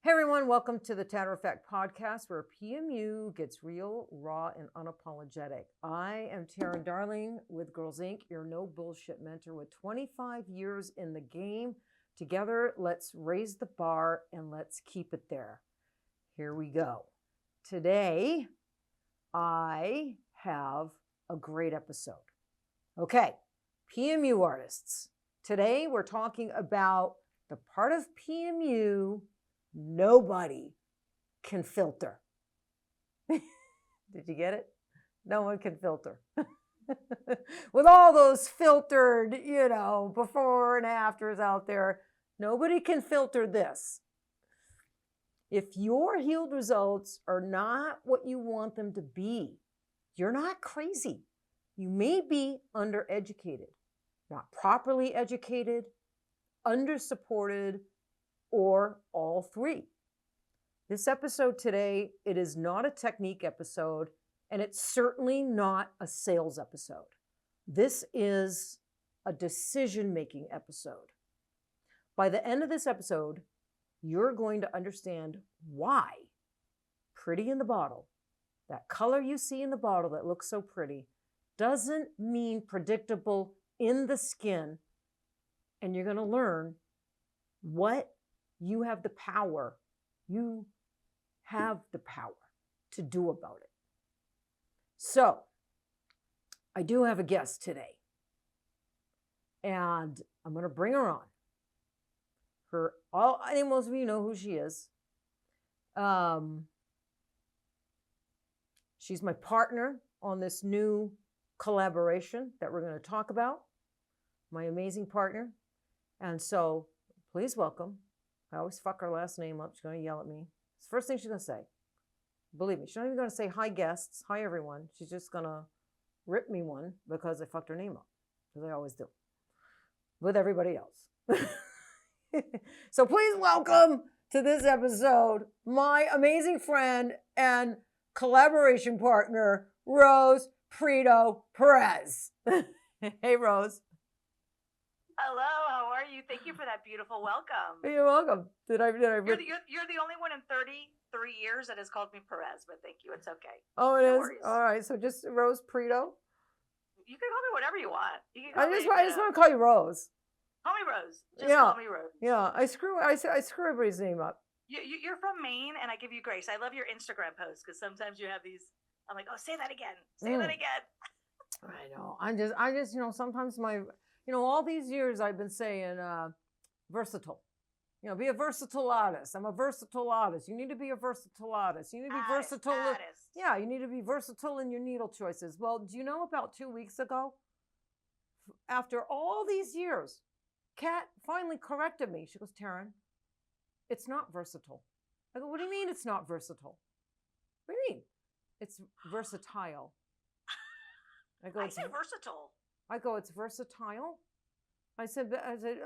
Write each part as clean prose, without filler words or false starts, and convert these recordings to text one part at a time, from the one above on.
Hey everyone, welcome to the Tatter-a-fact Podcast, where PMU gets real, raw, and unapologetic. I am Teryn Darling with Girls Inc., your no bullshit mentor with 25 years in the game. Together, let's raise the bar and let's keep it there. Here we go. Today, I have a great episode. Okay, PMU artists. Today, we're talking about the part of PMU nobody can filter. Did you get it? No one can filter. With all those filtered, before and afters out there, nobody can filter this. If your healed results are not what you want them to be, you're not crazy. You may be undereducated, not properly educated, undersupported, or all three. This episode today, it is not a technique episode, and it's certainly not a sales episode. This is a decision-making episode. By the end of this episode, you're going to understand why pretty in the bottle, that color you see in the bottle that looks so pretty, doesn't mean predictable in the skin, and you're going to learn what you have the power to do about it. So, I do have a guest today, and I'm going to bring her on. I think most of you know who she is. She's my partner on this new collaboration that we're going to talk about. My amazing partner. And so, please welcome. I always fuck her last name up. She's going to yell at me. It's the first thing she's going to say. Believe me, she's not even going to say hi guests, hi everyone. She's just going to rip me one because I fucked her name up, because I always do, with everybody else. So please welcome to this episode my amazing friend and collaboration partner, Rose Prieto Perez. Hey, Rose. Hello, how are you? Thank you for that beautiful welcome. You're welcome. You're the only one in 33 years that has called me Perez, but thank you. It's okay. Oh, it no is? Worries. All right. So just Rose Prieto? You can call me whatever you want. I just want to call you Rose. Call me Rose. Call me Rose. Yeah, I screw everybody's name up. You're from Maine, and I give you grace. I love your Instagram posts, because sometimes you have these. I'm like, oh, say that again. Say that again. I know. I just, sometimes all these years I've been saying versatile. Be a versatile artist. I'm a versatile artist. You need to be a versatile artist. You need to be versatile. Yeah, you need to be versatile in your needle choices. Well, do you know about 2 weeks ago, after all these years, Kat finally corrected me. She goes, Teryn, it's not versatile. I go, what do you mean it's not versatile? What do you mean? It's versatile. I say versatile. I go, it's versatile? I said,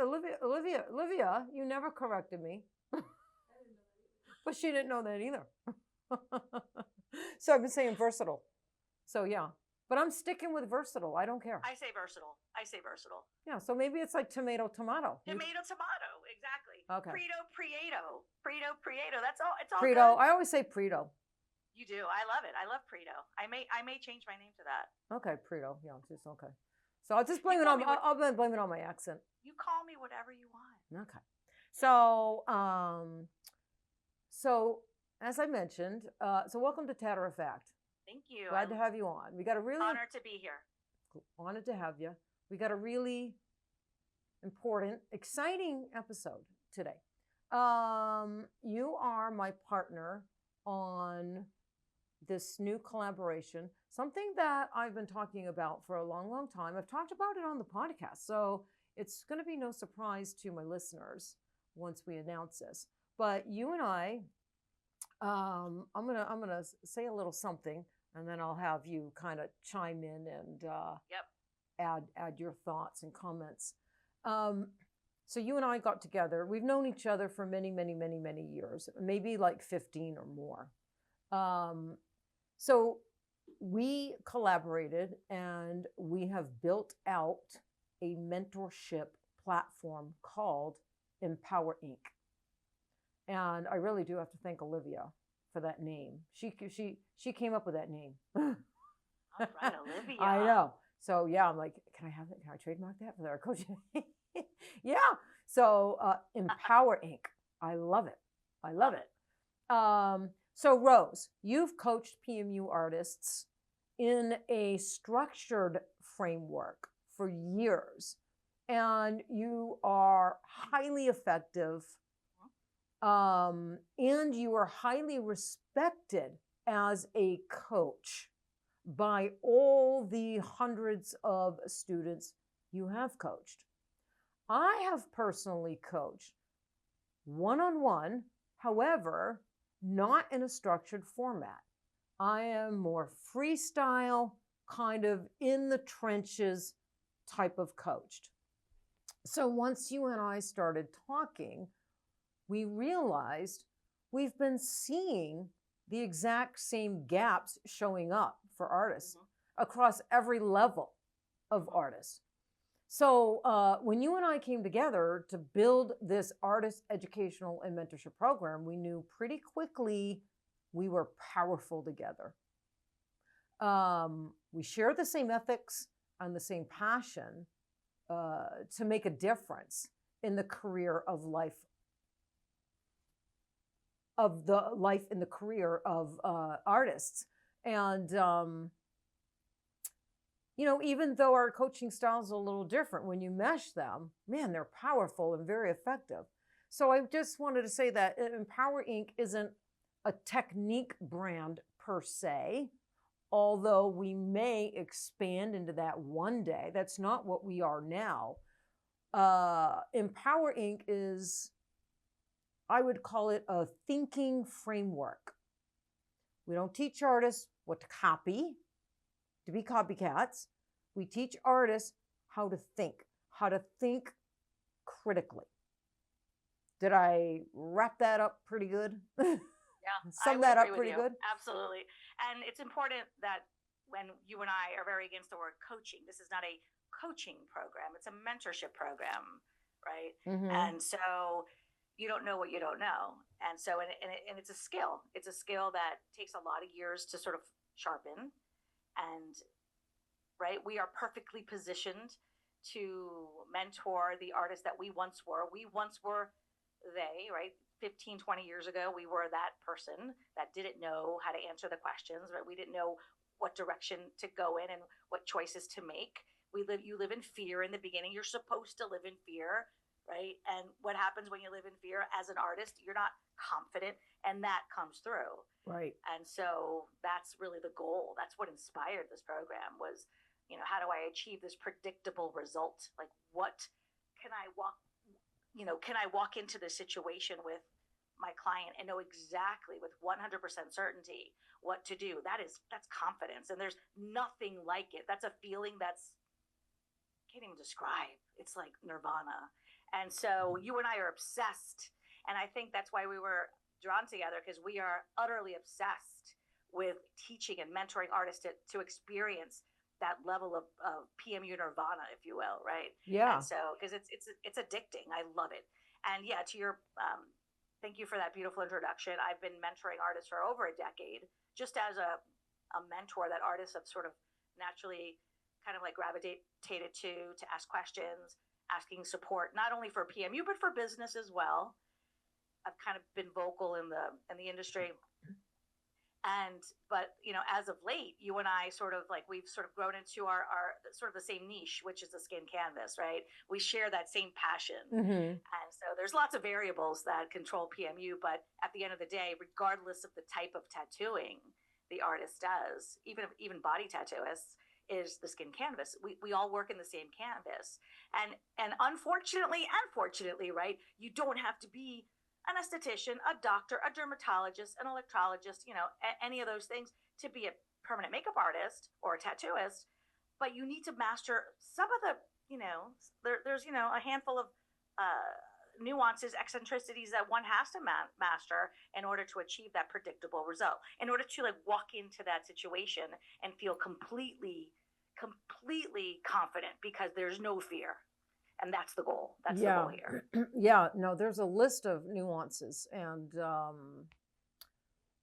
Olivia, you never corrected me. But she didn't know that either. So I've been saying versatile. So yeah. But I'm sticking with versatile. I don't care. I say versatile. Yeah, so maybe it's like tomato. Tomato, exactly. Okay. Prieto. That's all. It's all Prieto. good. I always say Prieto. You do. I love it. I love Prieto. I may change my name to that. Okay, Prieto. Yeah, just okay. So I'll just blame it on. I'll blame it on my accent. You call me whatever you want. Okay. So, so as I mentioned, so welcome to Tatter-a-fact. Thank you. Glad to have you on. We got a really honored to be here. Honored to have you. We got a really important, exciting episode today. You are my partner on this new collaboration, something that I've been talking about for a long, long time. I've talked about it on the podcast, so it's going to be no surprise to my listeners once we announce this. But you and I'm gonna say a little something, and then I'll have you kind of chime in and add your thoughts and comments. So you and I got together. We've known each other for many, many, many, many years, maybe like 15 or more. So we collaborated, and we have built out a mentorship platform called EmpowerInk. And I really do have to thank Olivia for that name. She came up with that name. All right, Olivia. I know. So yeah, I'm like, can I have that? Can I trademark that for our coaching? Yeah. So EmpowerInk. I love it. I love it. So Rose, you've coached PMU artists in a structured framework for years, and you are highly effective, and you are highly respected as a coach by all the hundreds of students you have coached. I have personally coached one-on-one, however, not in a structured format. I am more freestyle, kind of in the trenches type of coached. So once you and I started talking, we realized we've been seeing the exact same gaps showing up for artists across every level of artists. So when you and I came together to build this artist educational and mentorship program, we knew pretty quickly we were powerful together. We share the same ethics and the same passion to make a difference in the career of life, of the life in the career of artists. And you know, even though our coaching styles are a little different, when you mesh them, man, they're powerful and very effective. So I just wanted to say that EmpowerInk isn't a technique brand per se, although we may expand into that one day. That's not what we are now. EmpowerInk is, I would call it a thinking framework. We don't teach artists what to copy, to be copycats. We teach artists how to think critically. Did I wrap that up pretty good? Yeah, Sum that up pretty good? Absolutely. And it's important that when you and I are very against the word coaching, this is not a coaching program. It's a mentorship program, right? Mm-hmm. And so you don't know what you don't know. And so, and it's a skill. It's a skill that takes a lot of years to sort of sharpen. And, right, we are perfectly positioned to mentor the artists that we once were. We once were they, right? 15, 20 years ago, we were that person that didn't know how to answer the questions, right? We didn't know what direction to go in and what choices to make. You live in fear in the beginning. You're supposed to live in fear, right? And what happens when you live in fear as an artist? You're not confident, and that comes through. Right. And so that's really the goal. That's what inspired this program was, you know, how do I achieve this predictable result? Like, what can I walk into the situation with my client and know exactly with 100% certainty what to do? That's confidence. And there's nothing like it. That's a feeling can't even describe. It's like nirvana. And so you and I are obsessed. And I think that's why we were drawn together, because we are utterly obsessed with teaching and mentoring artists to experience that level of PMU nirvana, if you will, right? Yeah. And so, because it's addicting. I love it. And yeah, to your, thank you for that beautiful introduction. I've been mentoring artists for over a decade, just as a mentor that artists have sort of naturally kind of like gravitated to ask questions, asking support, not only for PMU, but for business as well. I've kind of been vocal in the industry. But you know, as of late, you and I we've sort of grown into our sort of the same niche, which is the skin canvas, right? We share that same passion. Mm-hmm. And so there's lots of variables that control PMU, but at the end of the day, regardless of the type of tattooing the artist does, even body tattooists, is the skin canvas. We all work in the same canvas. And unfortunately and fortunately, right, you don't have to be an esthetician, a doctor, a dermatologist, an electrologist, you know, any of those things to be a permanent makeup artist or a tattooist. But you need to master some of the, you know, there's, you know, a handful of nuances, eccentricities that one has to master in order to achieve that predictable result, in order to like walk into that situation and feel completely confident, because there's no fear. And that's the goal. That's the goal here. Yeah, no, there's a list of nuances and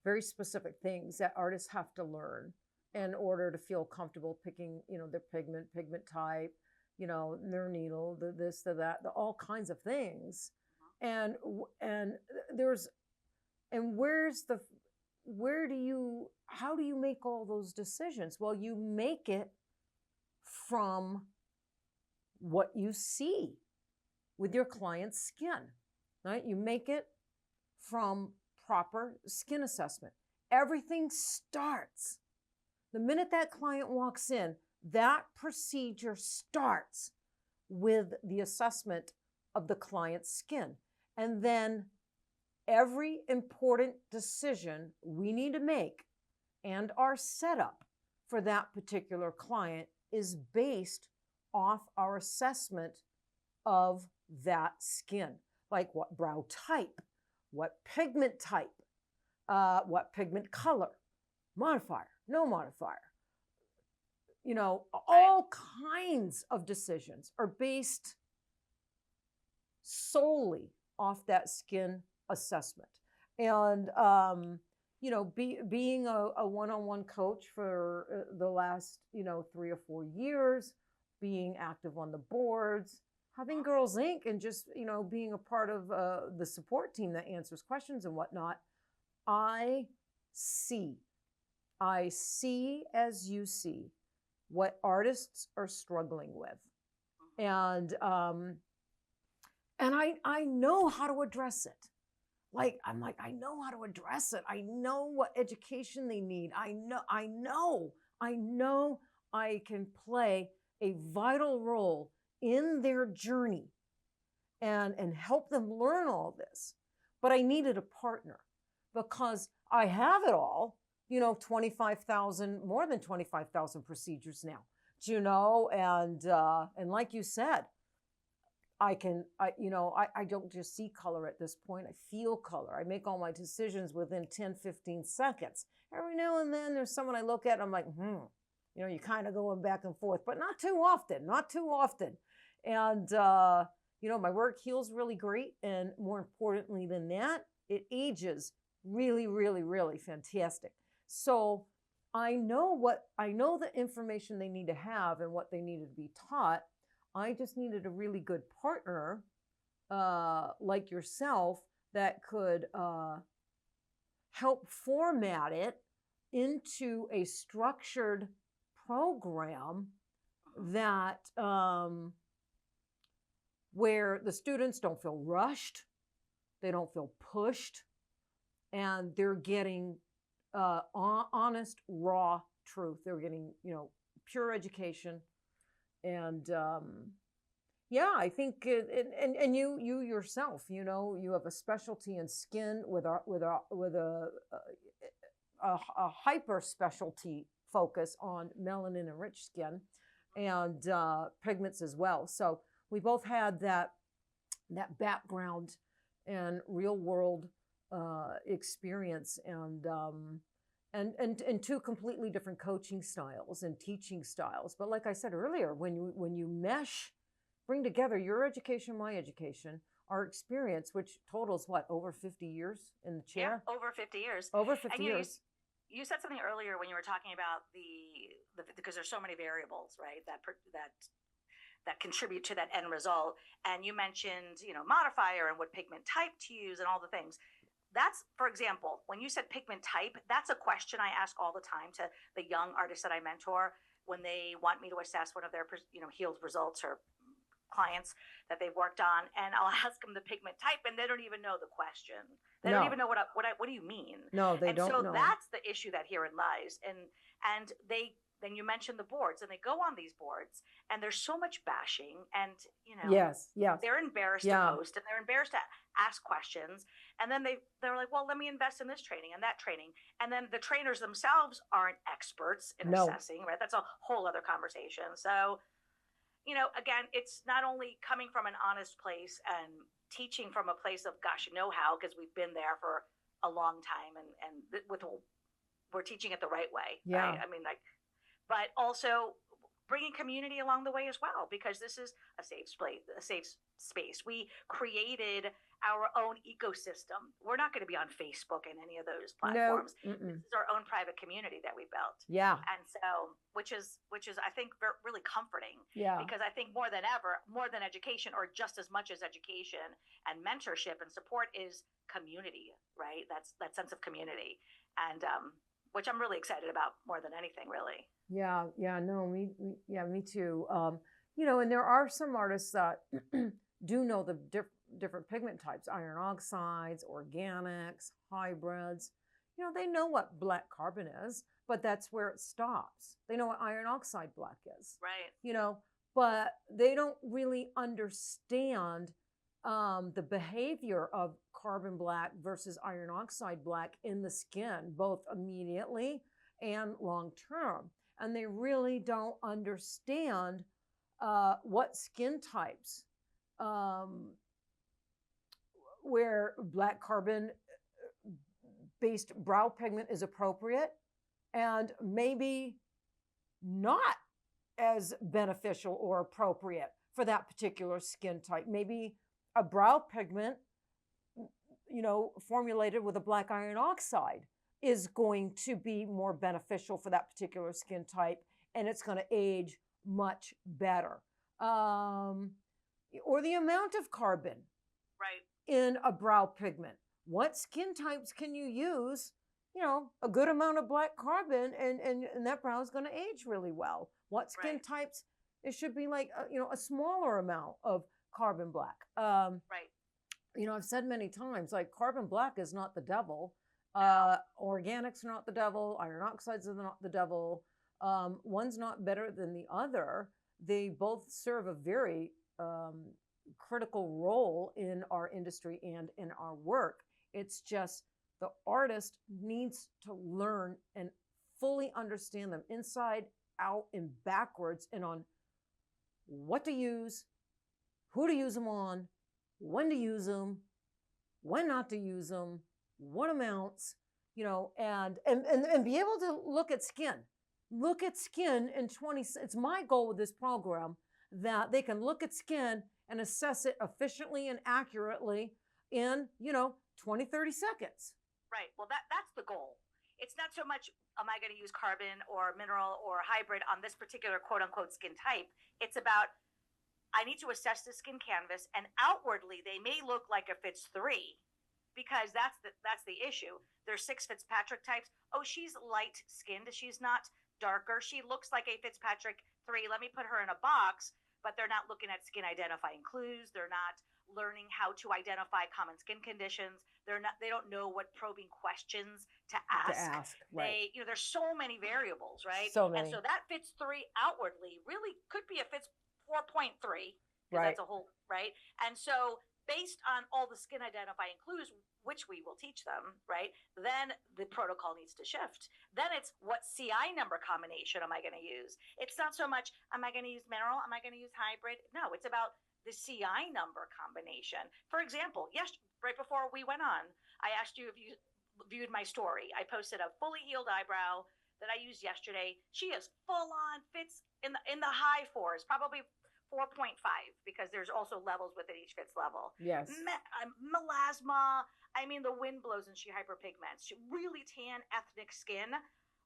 very specific things that artists have to learn in order to feel comfortable picking, their pigment type, their needle, this, that, all kinds of things. And how do you make all those decisions? Well, you make it from what you see with your client's skin, right? You make it from proper skin assessment. Everything starts the minute that client walks in. That procedure starts with the assessment of the client's skin. And then every important decision we need to make and our setup for that particular client is based off our assessment of that skin. Like what brow type, what pigment type, what pigment color, modifier, no modifier. All kinds of decisions are based solely off that skin assessment. And, being a one-on-one coach for the last, 3 or 4 years, being active on the boards, having Girls Inc. and just, being a part of the support team that answers questions and whatnot, I see as you see what artists are struggling with. And I know how to address it. I know how to address it. I know what education they need. I know I can play a vital role in their journey and help them learn all this. But I needed a partner because I have it all, 25,000, more than 25,000 procedures now, and like you said, I don't just see color at this point. I feel color. I make all my decisions within 10, 15 seconds. Every now and then there's someone I look at and I'm like, you're kind of going back and forth, but not too often. And, my work heals really great. And more importantly than that, it ages really, really, really fantastic. So I know the information they need to have and what they needed to be taught. I just needed a really good partner like yourself that could help format it into a structured program that where the students don't feel rushed, they don't feel pushed, and they're getting honest, raw truth. They're getting, pure education. And I think, and you yourself, you have a specialty in skin with a hyper specialty focus on melanin enriched skin and pigments as well. So we both had that background and real world experience and two completely different coaching styles and teaching styles. But like I said earlier, when you bring together your education, my education, our experience, which totals over 50 years in the chair? Yeah, over 50 years. Over 50 years. You said something earlier when you were talking about because there's so many variables, right, that contribute to that end result. And you mentioned, modifier and what pigment type to use and all the things. That's, for example, when you said pigment type, that's a question I ask all the time to the young artists that I mentor when they want me to assess one of their, healed results or clients that they've worked on. And I'll ask them the pigment type and they don't even know the question. They don't even know what do you mean? No, they don't know. And so that's the issue that herein lies. And then you mentioned the boards, and they go on these boards and there's so much bashing and, yes. they're embarrassed to post and they're embarrassed to ask questions. And then they're like, well, let me invest in this training and that training. And then the trainers themselves aren't experts in assessing, right? That's a whole other conversation. So, again, it's not only coming from an honest place and teaching from a place of, gosh, know-how, because we've been there for a long time and we're teaching it the right way. Yeah. Right? I mean, but also bringing community along the way as well, because this is a safe space. We created our own ecosystem. We're not going to be on Facebook and any of those platforms. No. This is our own private community that we built. Yeah. And so, which is I think really comforting. Yeah. Because I think more than ever, more than education, or just as much as education and mentorship and support, is community, right? That's that sense of community, and which I'm really excited about more than anything, really. Yeah. No, me too. And there are some artists that do know the different pigment types: iron oxides, organics, hybrids. They know what black carbon is, but that's where it stops. They know what iron oxide black is, right? But they don't really understand the behavior of carbon black versus iron oxide black in the skin, both immediately and long term. And they really don't understand what skin types where black carbon based brow pigment is appropriate and maybe not as beneficial or appropriate for that particular skin type. Maybe a brow pigment, formulated with a black iron oxide is going to be more beneficial for that particular skin type, and it's going to age much better. Or the amount of carbon in a brow pigment. What skin types can you use, a good amount of black carbon and that brow is going to age really well? What skin types, it should be like, a smaller amount of carbon black. I've said many times, like, carbon black is not the devil. Organics are not the devil. Iron oxides are not the devil. One's not better than the other. They both serve a very critical role in our industry and in our work. It's just the artist needs to learn and fully understand them inside, out, and backwards, and on what to use, who to use them on, when to use them, when not to use them, what amounts, and be able to look at skin. Look at skin in 20, it's my goal with this program that they can look at skin and assess it efficiently and accurately in, 20, 30 seconds. Right. Well, that's the goal. It's not so much, am I going to use carbon or mineral or hybrid on this particular quote unquote skin type? It's about, I need to assess the skin canvas, and outwardly they may look like a fits 3, because that's the issue. There's 6 Fitzpatrick types. Oh, she's light skinned. She's not darker. She looks like a Fitzpatrick 3. Let me put her in a box. But they're not looking at skin identifying clues. They're not learning how to identify common skin conditions. They don't know what probing questions to ask. Right. There's so many variables, right? So many. And so that fits 3 outwardly really could be a fits 4.3. Right. That's a whole, right? And so based on all the skin identifying clues, which we will teach them, right? Then the protocol needs to shift. Then it's, what CI number combination am I going to use? It's not so much, am I going to use mineral? Am I going to use hybrid? No, it's about the CI number combination. For example, right before we went on, I asked you if you viewed my story. I posted a fully healed eyebrow that I used yesterday. She is full on, fits in the high 4s, probably 4.5, because there's also levels within each fits level. Yes. Melasma. I mean, the wind blows and she hyperpigments. She really tan ethnic skin.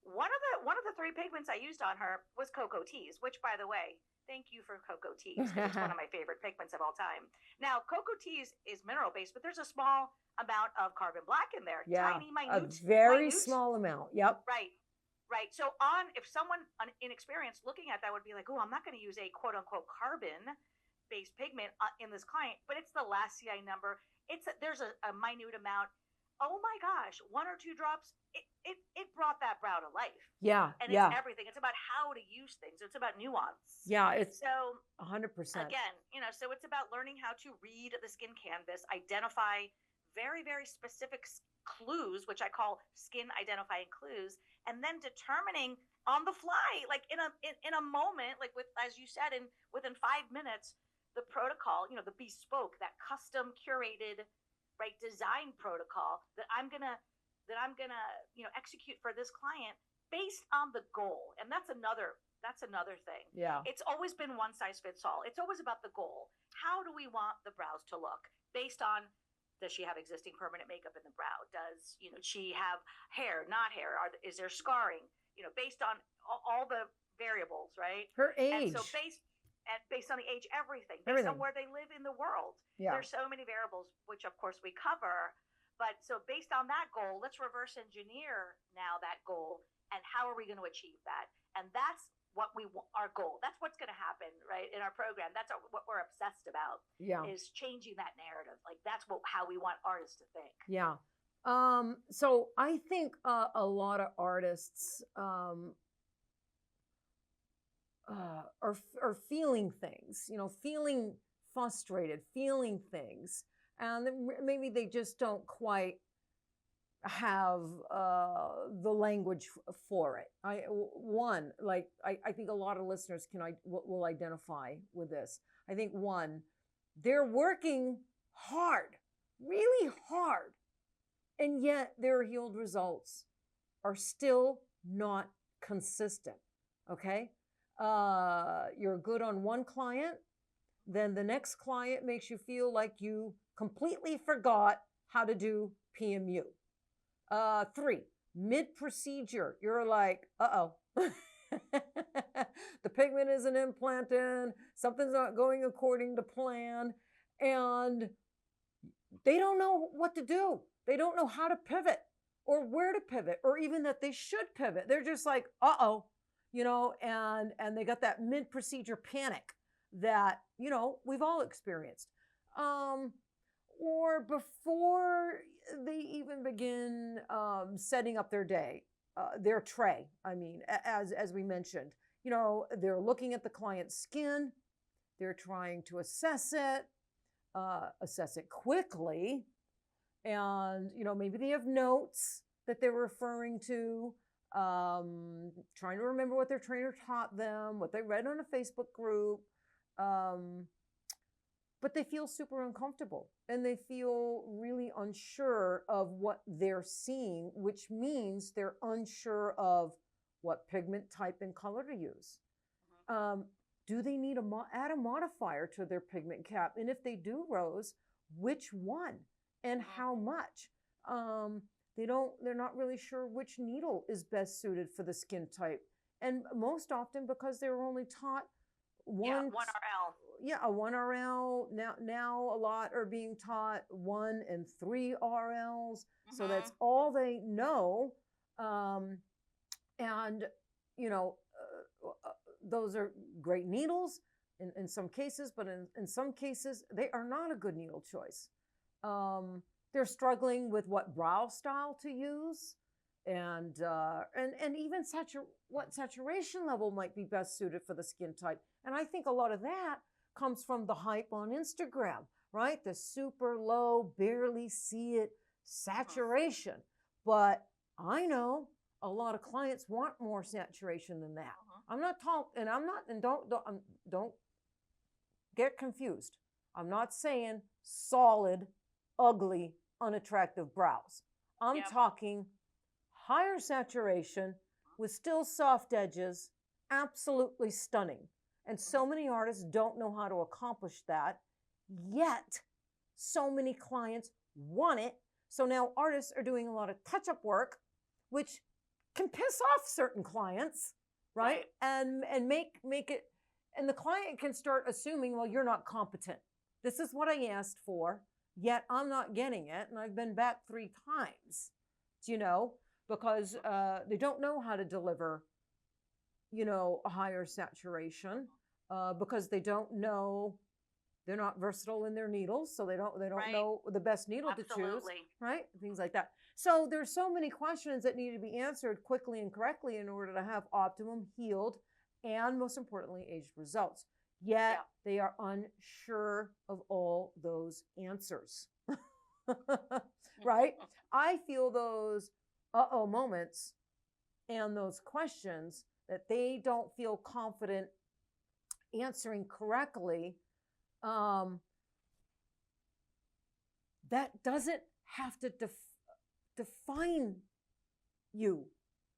One of the 3 pigments I used on her was Cocoa Teas, which, by the way, thank you for Cocoa Teas. It's one of my favorite pigments of all time. Now, Cocoa Teas is mineral based, but there's a small amount of carbon black in there. Yeah, tiny, minute. A very small amount. Yep. Right. So if someone inexperienced looking at that would be like, oh, I'm not going to use a quote unquote carbon based pigment in this client, but it's the last CI number. There's a minute amount. Oh my gosh, 1 or 2 drops, it brought that brow to life. Yeah. And it's everything. It's about how to use things. It's about nuance. Yeah, it's so 100%. Again, so it's about learning how to read the skin canvas, identify very, very specific clues, which I call skin identifying clues, and then determining on the fly, like in a moment, like as you said, within 5 minutes, the protocol, the bespoke, that custom curated, right, design protocol that I'm gonna execute for this client based on the goal. And that's another That's another thing. Yeah. It's always been one size fits all. It's always about the goal. How do we want the brows to look based on, does she have existing permanent makeup in the brow? Does, she have hair, not hair? Is there scarring? Based on all the variables, right? Her age. And so based on the age, everything, based on where they live in the world. Yeah. There's so many variables, which of course we cover. But so based on that goal, let's reverse engineer now that goal, and how are we going to achieve that? And that's what our goal. That's what's going to happen, right? In our program, that's what we're obsessed about. Yeah. Is changing that narrative. Like that's how we want artists to think. Yeah. So I think a lot of artists are feeling things, feeling frustrated, feeling things, and maybe they just don't quite have the language for it. I think a lot of listeners will identify with this. I think they're working hard, really hard, and yet their yield results are still not consistent. Okay, you're good on one client, then the next client makes you feel like you completely forgot how to do PMU. 3, mid-procedure, you're like, uh-oh. The pigment isn't implanted, something's not going according to plan, and they don't know what to do. They don't know how to pivot or where to pivot or even that they should pivot. They're just like, uh-oh, and they got that mid-procedure panic that, we've all experienced. Or before they even begin setting up their day, their tray. I mean, as we mentioned, they're looking at the client's skin, they're trying to assess it quickly, and maybe they have notes that they're referring to, trying to remember what their trainer taught them, what they read on a Facebook group. But they feel super uncomfortable and they feel really unsure of what they're seeing, which means they're unsure of what pigment type and color to use. Do they need to add a modifier to their pigment cap? And if they do, Rose, which one and how much? They're not really sure which needle is best suited for the skin type. And most often because they were only taught one RL. Yeah, a 1 RL. Now a lot are being taught 1 and 3 RLs. So that's all they know. Those are great needles in some cases, but in some cases, they are not a good needle choice. They're struggling with what brow style to use and even what saturation level might be best suited for the skin type. And I think a lot of that comes from the hype on Instagram, right? The super low, barely see it saturation. But I know a lot of clients want more saturation than that. I'm not talking, and don't get confused. I'm not saying solid, ugly, unattractive brows. I'm talking higher saturation with still soft edges, absolutely stunning. And so many artists don't know how to accomplish that, yet so many clients want it. So now artists are doing a lot of touch-up work, which can piss off certain clients, right? And make it, and the client can start assuming, well, you're not competent. This is what I asked for, yet I'm not getting it. And I've been back 3 times, because they don't know how to deliver, a higher saturation, because they don't know, they're not versatile in their needles, so they don't know the best needle to choose, right? Things like that. So there's so many questions that need to be answered quickly and correctly in order to have optimum healed and, most importantly, aged results. Yet they are unsure of all those answers, right? I feel those uh-oh moments and those questions that they don't feel confident answering correctly. That doesn't have to define you.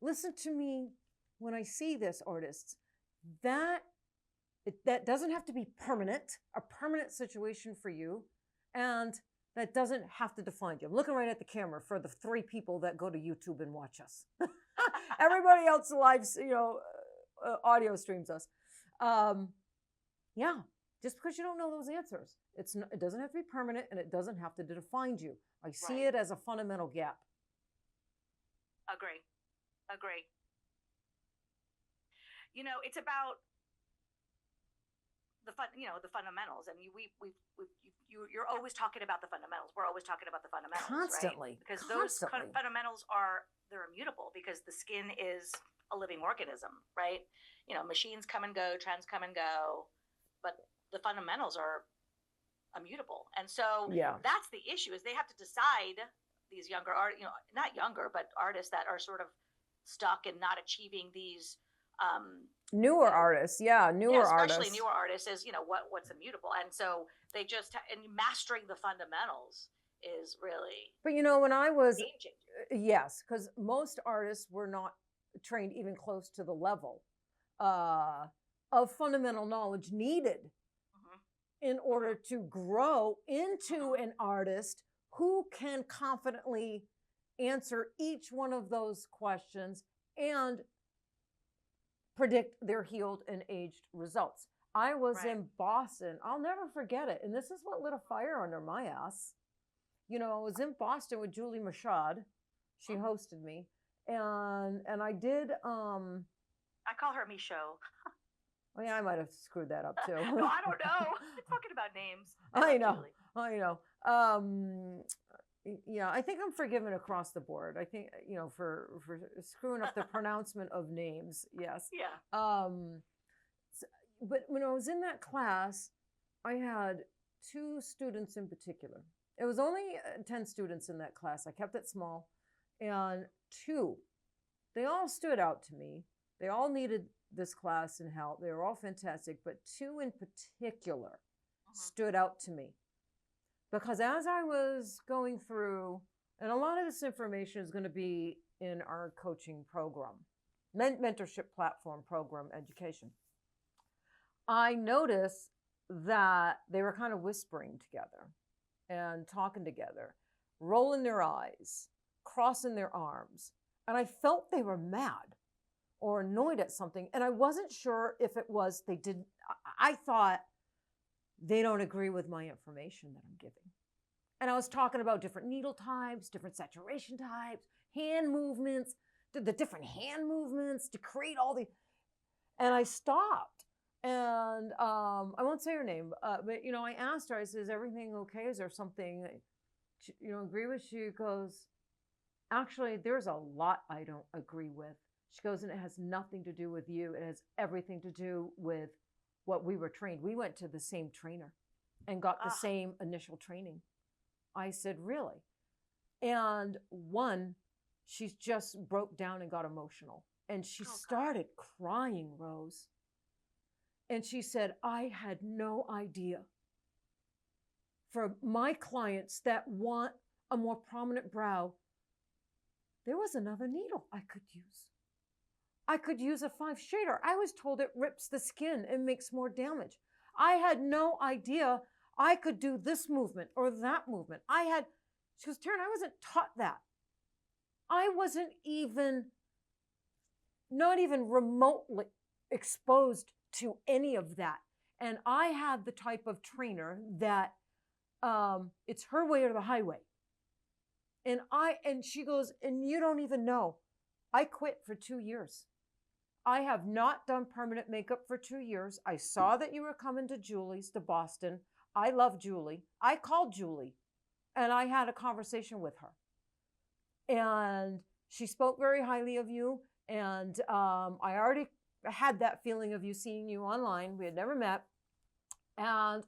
Listen to me when I see this, artists. that doesn't have to be a permanent situation for you. And that doesn't have to define you. I'm looking right at the camera for the 3 people that go to YouTube and watch us. Everybody else live, audio streams us. Yeah, just because you don't know those answers, it doesn't have to be permanent, and it doesn't have to define you. I see it as a fundamental gap. Agree. It's about the fundamentals. I mean, you're always talking about the fundamentals. We're always talking about the fundamentals, constantly, right? Because those fundamentals they're immutable, because the skin is a living organism, right? Machines come and go, trends come and go, but the fundamentals are immutable. And so that's the issue, is they have to decide, these younger not younger, but artists that are sort of stuck and not achieving these newer artists, especially newer artists, is what's immutable. And so they just and mastering the fundamentals is really, but when I was game changer. Yes, because most artists were not trained even close to the level of fundamental knowledge needed in order to grow into an artist who can confidently answer each one of those questions and predict their healed and aged results. I was in Boston. I'll never forget it. And this is what lit a fire under my ass. I was in Boston with Julie Mashad. She hosted me. And I did... I call her Michaud. Oh, yeah, I might have screwed that up, too. No, I don't know. Talking about names. I know. Yeah, I think I'm forgiven across the board. I think, for screwing up the pronouncement of names. Yes. Yeah. But when I was in that class, I had 2 students in particular. It was only 10 students in that class. I kept it small. And 2, they all stood out to me. They all needed this class and help. They were all fantastic. But 2 in particular stood out to me. Because as I was going through, and a lot of this information is going to be in our coaching program, mentorship platform program, education, I noticed that they were kind of whispering together and talking together, rolling their eyes, crossing their arms. And I felt they were mad or annoyed at something. And I wasn't sure if it was they didn't. I thought, they don't agree with my information that I'm giving. And I was talking about different needle types, different saturation types, hand movements, the different hand movements to create all the, and I stopped. And I won't say her name, but, I asked her, I said, is everything okay? Is there something that you don't agree with? She goes, actually, there's a lot I don't agree with. She goes, and it has nothing to do with you. It has everything to do with what we were trained. We went to the same trainer and got the same initial training. I said, really? And she just broke down and got emotional. And she started crying, Rose. And she said, I had no idea. For my clients that want a more prominent brow, there was another needle I could use. I could use a 5 shader. I was told it rips the skin and makes more damage. I had no idea I could do this movement or that movement. She goes, Teryn, I wasn't taught that. I wasn't not even remotely exposed to any of that. And I had the type of trainer that it's her way or the highway. And she goes, and you don't even know. I quit for 2 years. I have not done permanent makeup for 2 years. I saw that you were coming to Julie's, to Boston. I love Julie. I called Julie and I had a conversation with her. And she spoke very highly of you. And I already had that feeling of seeing you online. We had never met. And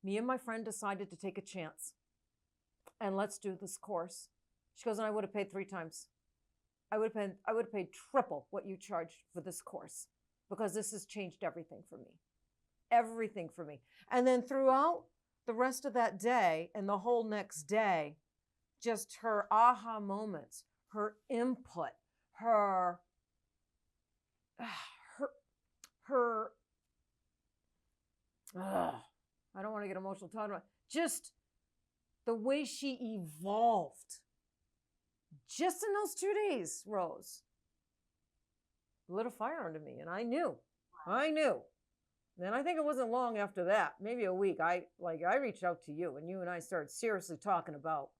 me and my friend decided to take a chance. And let's do this course. She goes, and I would have paid 3 times. I would have paid triple what you charged for this course, because this has changed everything for me. Everything for me. And then throughout the rest of that day and the whole next day, just her aha moments, her input, her her, I don't want to get emotional talking about just the way she evolved just in those 2 days, Rose, lit a fire under me. And I knew. And I think it wasn't long after that, maybe a week, I reached out to you, and you and I started seriously talking about,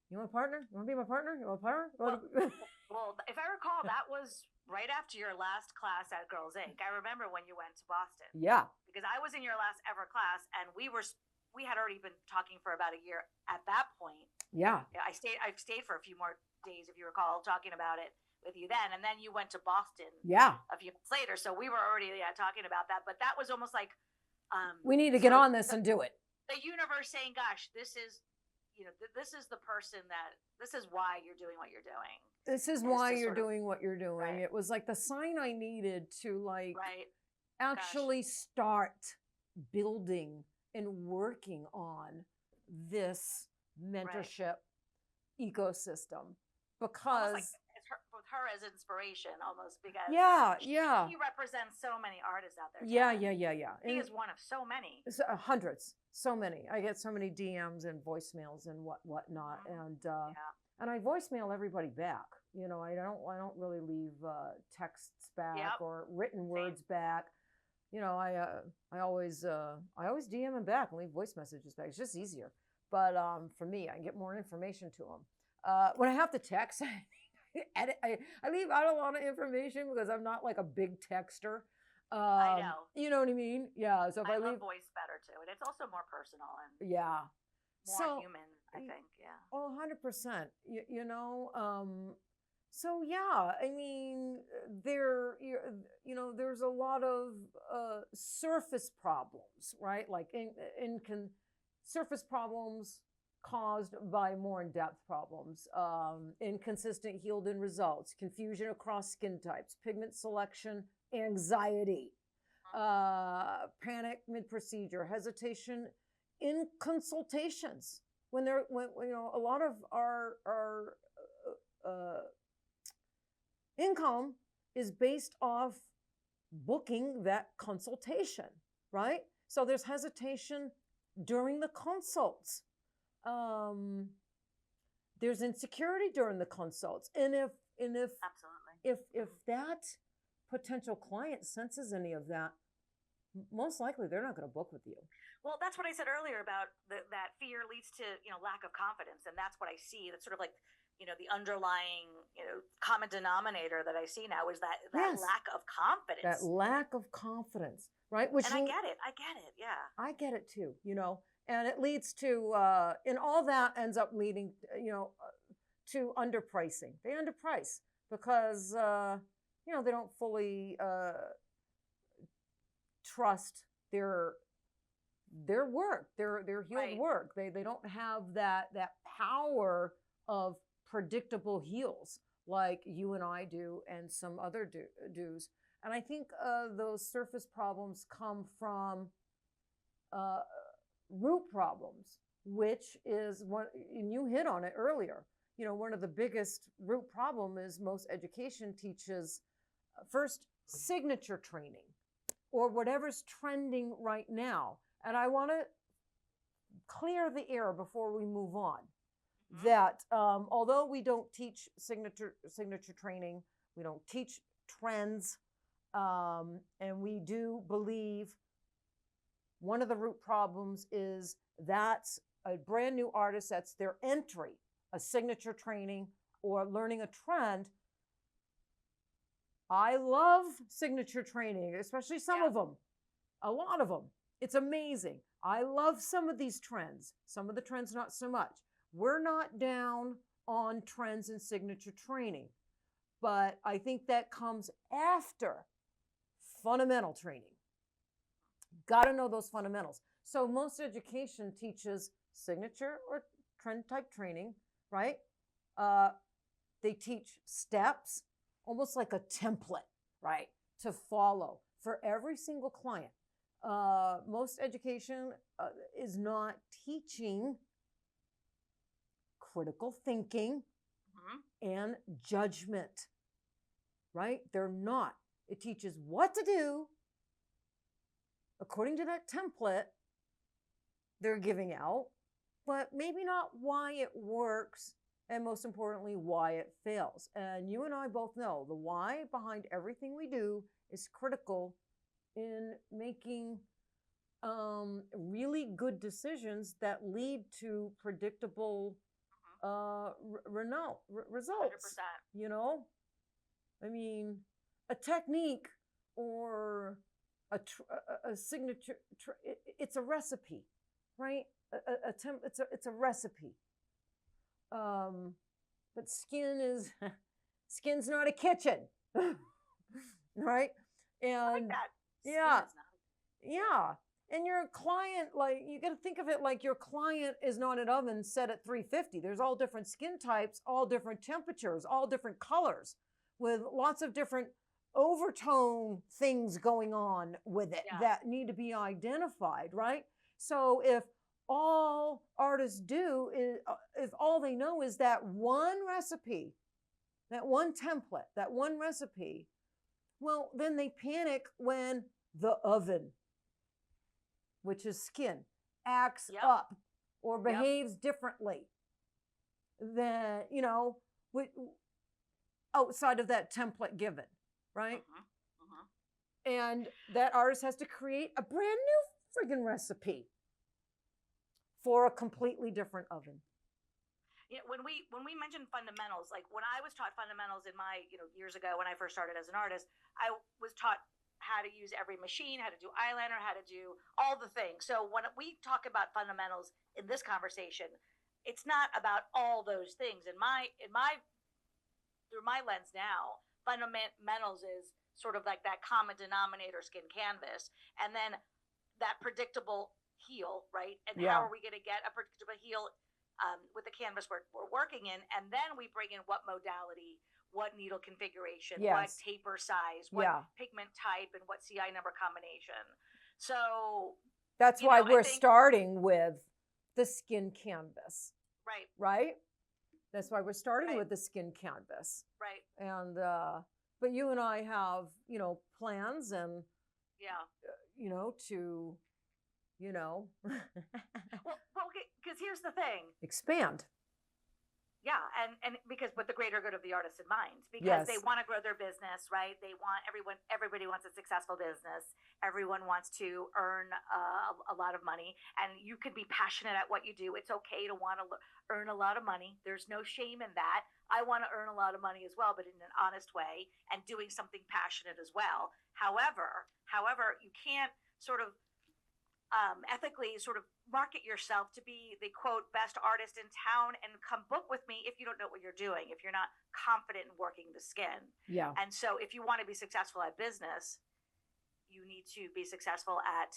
you want a partner? You want to be my partner? You want a partner? Well, if I recall, that was right after your last class at Girls Inc. I remember when you went to Boston. Yeah. Because I was in your last ever class, and we had already been talking for about a year at that point. Yeah. I stayed for a few more days, if you recall, talking about it with you then, and then you went to Boston. Yeah. A few months later, so we were already talking about that. But that was almost like we need to get on this and do it. The universe saying, "Gosh, this is." This is the person this is why you're doing what you're doing. This is why you're doing what you're doing. Right. It was like the sign I needed to right. actually start building and working on this mentorship ecosystem, because like it's with her as inspiration almost, because she represents so many artists out there. Yeah. She is one of so many. Hundreds. So many. I get so many DMs and voicemails and whatnot. Mm-hmm. And I voicemail everybody back. I don't really leave texts back or written words back. I always DM them back and leave voice messages back. It's just easier. But for me, I get more information to them. When I have to text, I leave out a lot of information because I'm not like a big texter. I know. You know what I mean? Yeah. So if I leave voice better too, and it's also more personal and more human, I think. Yeah. Oh, 100%. So yeah, I mean, there's a lot of surface problems, right? Like surface problems caused by more in-depth problems, inconsistent healed-in results, confusion across skin types, pigment selection, anxiety, panic mid-procedure, hesitation in consultations. When a lot of our income is based off booking that consultation, right? So there's hesitation during the consults. There's insecurity during the consults, and if absolutely, if that potential client senses any of that, most likely they're not going to book with you. Well, that's what I said earlier about that fear leads to lack of confidence, and that's what I see. That's sort of like the underlying common denominator that I see now is that lack of confidence. That lack of confidence, right? I get it. Yeah, I get it too. And it leads to, and all that ends up leading, to underpricing. They underprice because, they don't fully trust their work, their healed work. They don't have that power of predictable heals like you and I do and some other do's. And I think those surface problems come from root problems, which is one, and you hit on it earlier. One of the biggest root problem is most education teaches first signature training or whatever's trending right now. And I want to clear the air before we move on that although we don't teach signature training, we don't teach trends, and we do believe one of the root problems is that's a brand new artist, that's their entry, a signature training or learning a trend. I love signature training, especially some of them, a lot of them. It's amazing. I love some of these trends, some of the trends not so much. We're not down on trends and signature training, but I think that comes after fundamental training. Got to know those fundamentals. So most education teaches signature or trend type training, right? They teach steps, almost like a template, right, to follow for every single client. Most education is not teaching critical thinking and judgment, right? They're not. It teaches what to do according to that template they're giving out, but maybe not why it works, and most importantly, why it fails. And you and I both know the why behind everything we do is critical in making really good decisions that lead to predictable results. 100%. You know, I mean, a technique or a signature, it's a recipe, right? It's a recipe. But skin's not a kitchen, right? And yeah. And your client, like, you got to think of it like your client is not an oven set at 350. There's all different skin types, all different temperatures, all different colors, with lots of different overtone things going on with it that need to be identified, right? So if all artists do is, if all they know is that one recipe, that one template, that one recipe, well, then they panic when the oven, which is skin, acts up or behaves differently than, you know, outside of that template given, right? And that artist has to create a brand new friggin' recipe for a completely different oven. Yeah, when we mentioned fundamentals, like when I was taught fundamentals in my, years ago when I first started as an artist, I was taught how to use every machine, how to do eyeliner, how to do all the things. So when we talk about fundamentals in this conversation, it's not about all those things. Through my lens now, fundamentals is sort of like that common denominator skin canvas, and then that predictable heel, right? And how are we going to get a predictable heel with the canvas we're working in? And then we bring in what modality, what needle configuration, what taper size, what pigment type, and what CI number combination. So that's why we're starting with the skin canvas. Right. Right? That's why we're starting with the skin canvas. Right. And, but you and I have, plans and, well, because here's the thing. Expand. Yeah, and because with the greater good of the artist in mind, because they want to grow their business, right? Everybody wants a successful business. Everyone wants to earn a lot of money, and you can be passionate at what you do. It's okay to want to earn a lot of money. There's no shame in that. I want to earn a lot of money as well, but in an honest way and doing something passionate as well. However, you can't sort of ethically sort of market yourself to be the quote best artist in town and come book with me if you don't know what you're doing, if you're not confident in working the skin. Yeah. And so if you want to be successful at business, you need to be successful at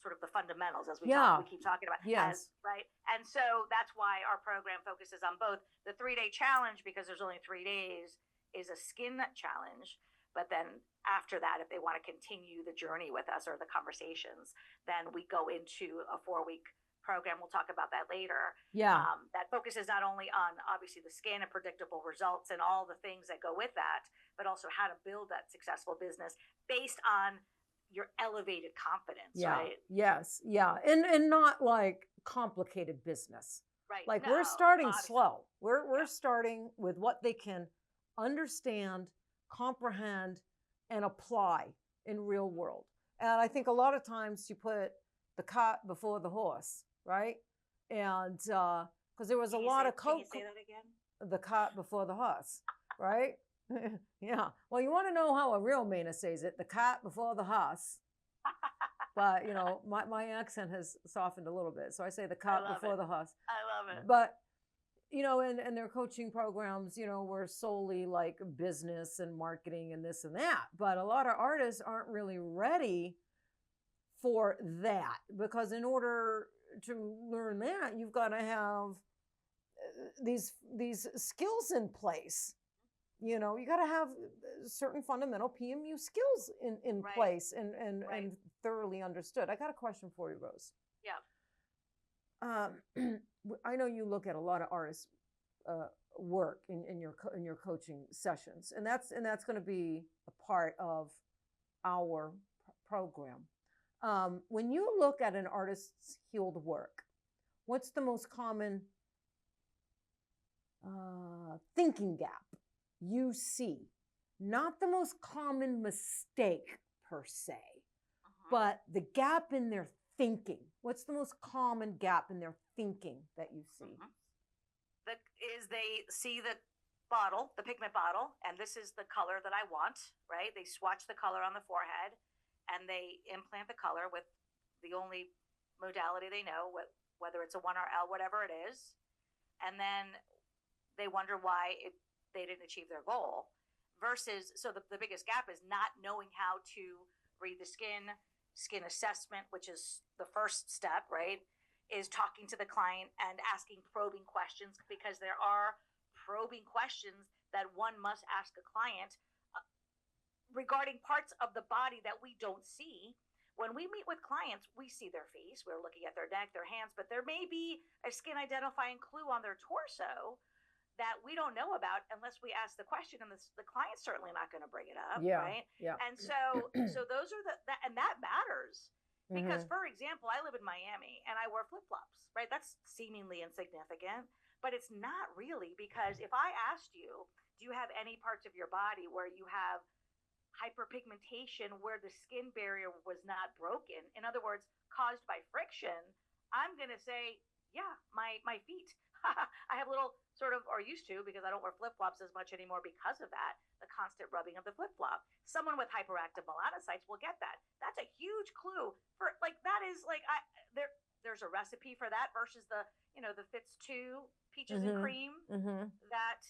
sort of the fundamentals, as we keep talking about. Yes. Right. And so that's why our program focuses on both the 3-day challenge, because there's only 3 days, is a skin challenge. But then after that, if they want to continue the journey with us or the conversations, then we go into a 4-week program. We'll talk about that later. Yeah. That focuses not only on obviously the skin and predictable results and all the things that go with that, but also how to build that successful business based on your elevated confidence, right? Yes. Yeah. And not like complicated business. Right. Like we're starting slow. We're starting with what they can understand, comprehend, and apply in real world. And I think a lot of times you put the cart before the horse, right? And because there was a lot of Can you say that again? The cart before the horse, right? Yeah. Well, you want to know how a real Mainer says it, the cart before the horse. But, my accent has softened a little bit. So I say the cart before the horse. I love it. But, and their coaching programs, were solely like business and marketing and this and that. But a lot of artists aren't really ready for that, because in order to learn that, you've got to have these skills in place. You got to have certain fundamental PMU skills in place and thoroughly understood. I got a question for you, Rose. Yeah. I know you look at a lot of artists' work in your coaching sessions, and that's going to be a part of our program. When you look at an artist's healed work, what's the most common thinking gap you see? Not the most common mistake per se, but the gap in their thinking. What's the most common gap in their thinking that you see? They see the bottle, the pigment bottle, and this is the color that I want, right? They swatch the color on the forehead and they implant the color with the only modality they know, whether it's a 1RL, whatever it is. And then they wonder why they didn't achieve their goal. Versus, so the biggest gap is not knowing how to read the skin assessment, which is the first step, right? Is talking to the client and asking probing questions, because there are probing questions that one must ask a client regarding parts of the body that we don't see. When we meet with clients, we see their face, we're looking at their neck, their hands, but there may be a skin identifying clue on their torso that we don't know about unless we ask the question, and the client's certainly not going to bring it up, right? Yeah. And so those are and that matters. Because, for example, I live in Miami and I wear flip-flops, right? That's seemingly insignificant, but it's not really, because if I asked you, do you have any parts of your body where you have hyperpigmentation, where the skin barrier was not broken, in other words, caused by friction, I'm going to say, yeah, my feet. I have little sort of, or used to, because I don't wear flip-flops as much anymore because of that, the constant rubbing of the flip-flop. Someone with hyperactive melanocytes will get that. That's a huge clue for, like, that is like, there's a recipe for that versus the Fitz 2 peaches and cream that,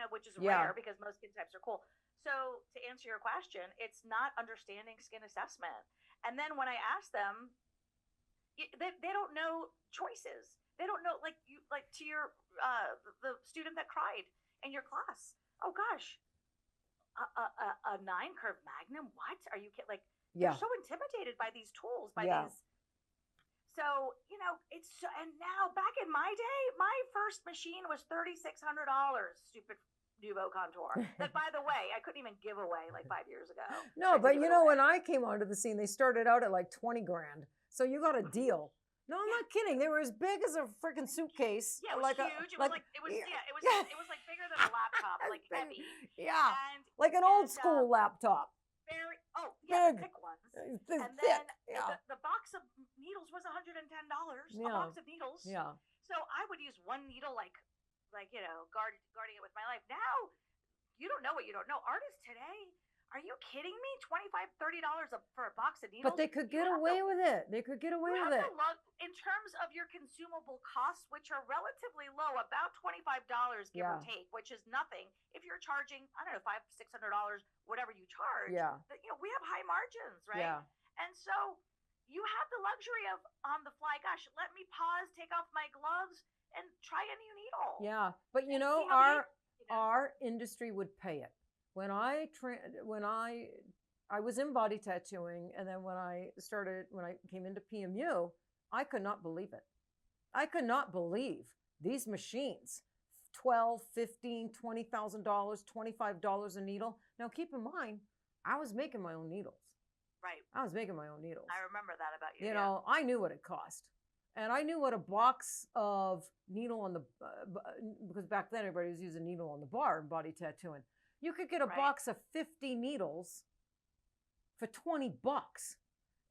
which is rare because most skin types are cool. So to answer your question, it's not understanding skin assessment. And then when I ask them, they don't know choices. They don't know, like to your the student that cried in your class. Oh gosh, a 9-curve Magnum? What are you kidding? Like, they're so intimidated by these tools, by these. So it's so. And now, back in my day, my first machine was $3,600. Stupid Nuvo Contour. That, by the way, I couldn't even give away like 5 years ago. No, but when I came onto the scene, they started out at like 20 grand. So you got a deal. No, I'm not kidding. They were as big as a freaking suitcase. Yeah, it was like huge. It was like bigger than a laptop, like heavy. Yeah, and, like an old school laptop. Very big. The thick ones. And then the box of needles was $110. A box of needles. Yeah. So I would use one needle, like guarding it with my life. Now you don't know what you don't know. Artists today. Are you kidding me? $25-30 for a box of needles? But they could get away with it. They could get away with it. In terms of your consumable costs, which are relatively low, about $25 give or take, which is nothing. If you're charging, I don't know, $500-600, whatever you charge, we have high margins, right? Yeah. And so you have the luxury of, on the fly, gosh, let me pause, take off my gloves, and try a new needle. Yeah, but our industry would pay it. When I was in body tattooing, and then when I came into PMU, I could not believe it. I could not believe these machines, $12,000, $15,000, $20,000, $25 a needle. Now keep in mind, I was making my own needles. Right. I was making my own needles. I remember that about you. You know, I knew what it cost. And I knew what a box of needle on the, because back then everybody was using needle on the bar in body tattooing. You could get a box of 50 needles for $20.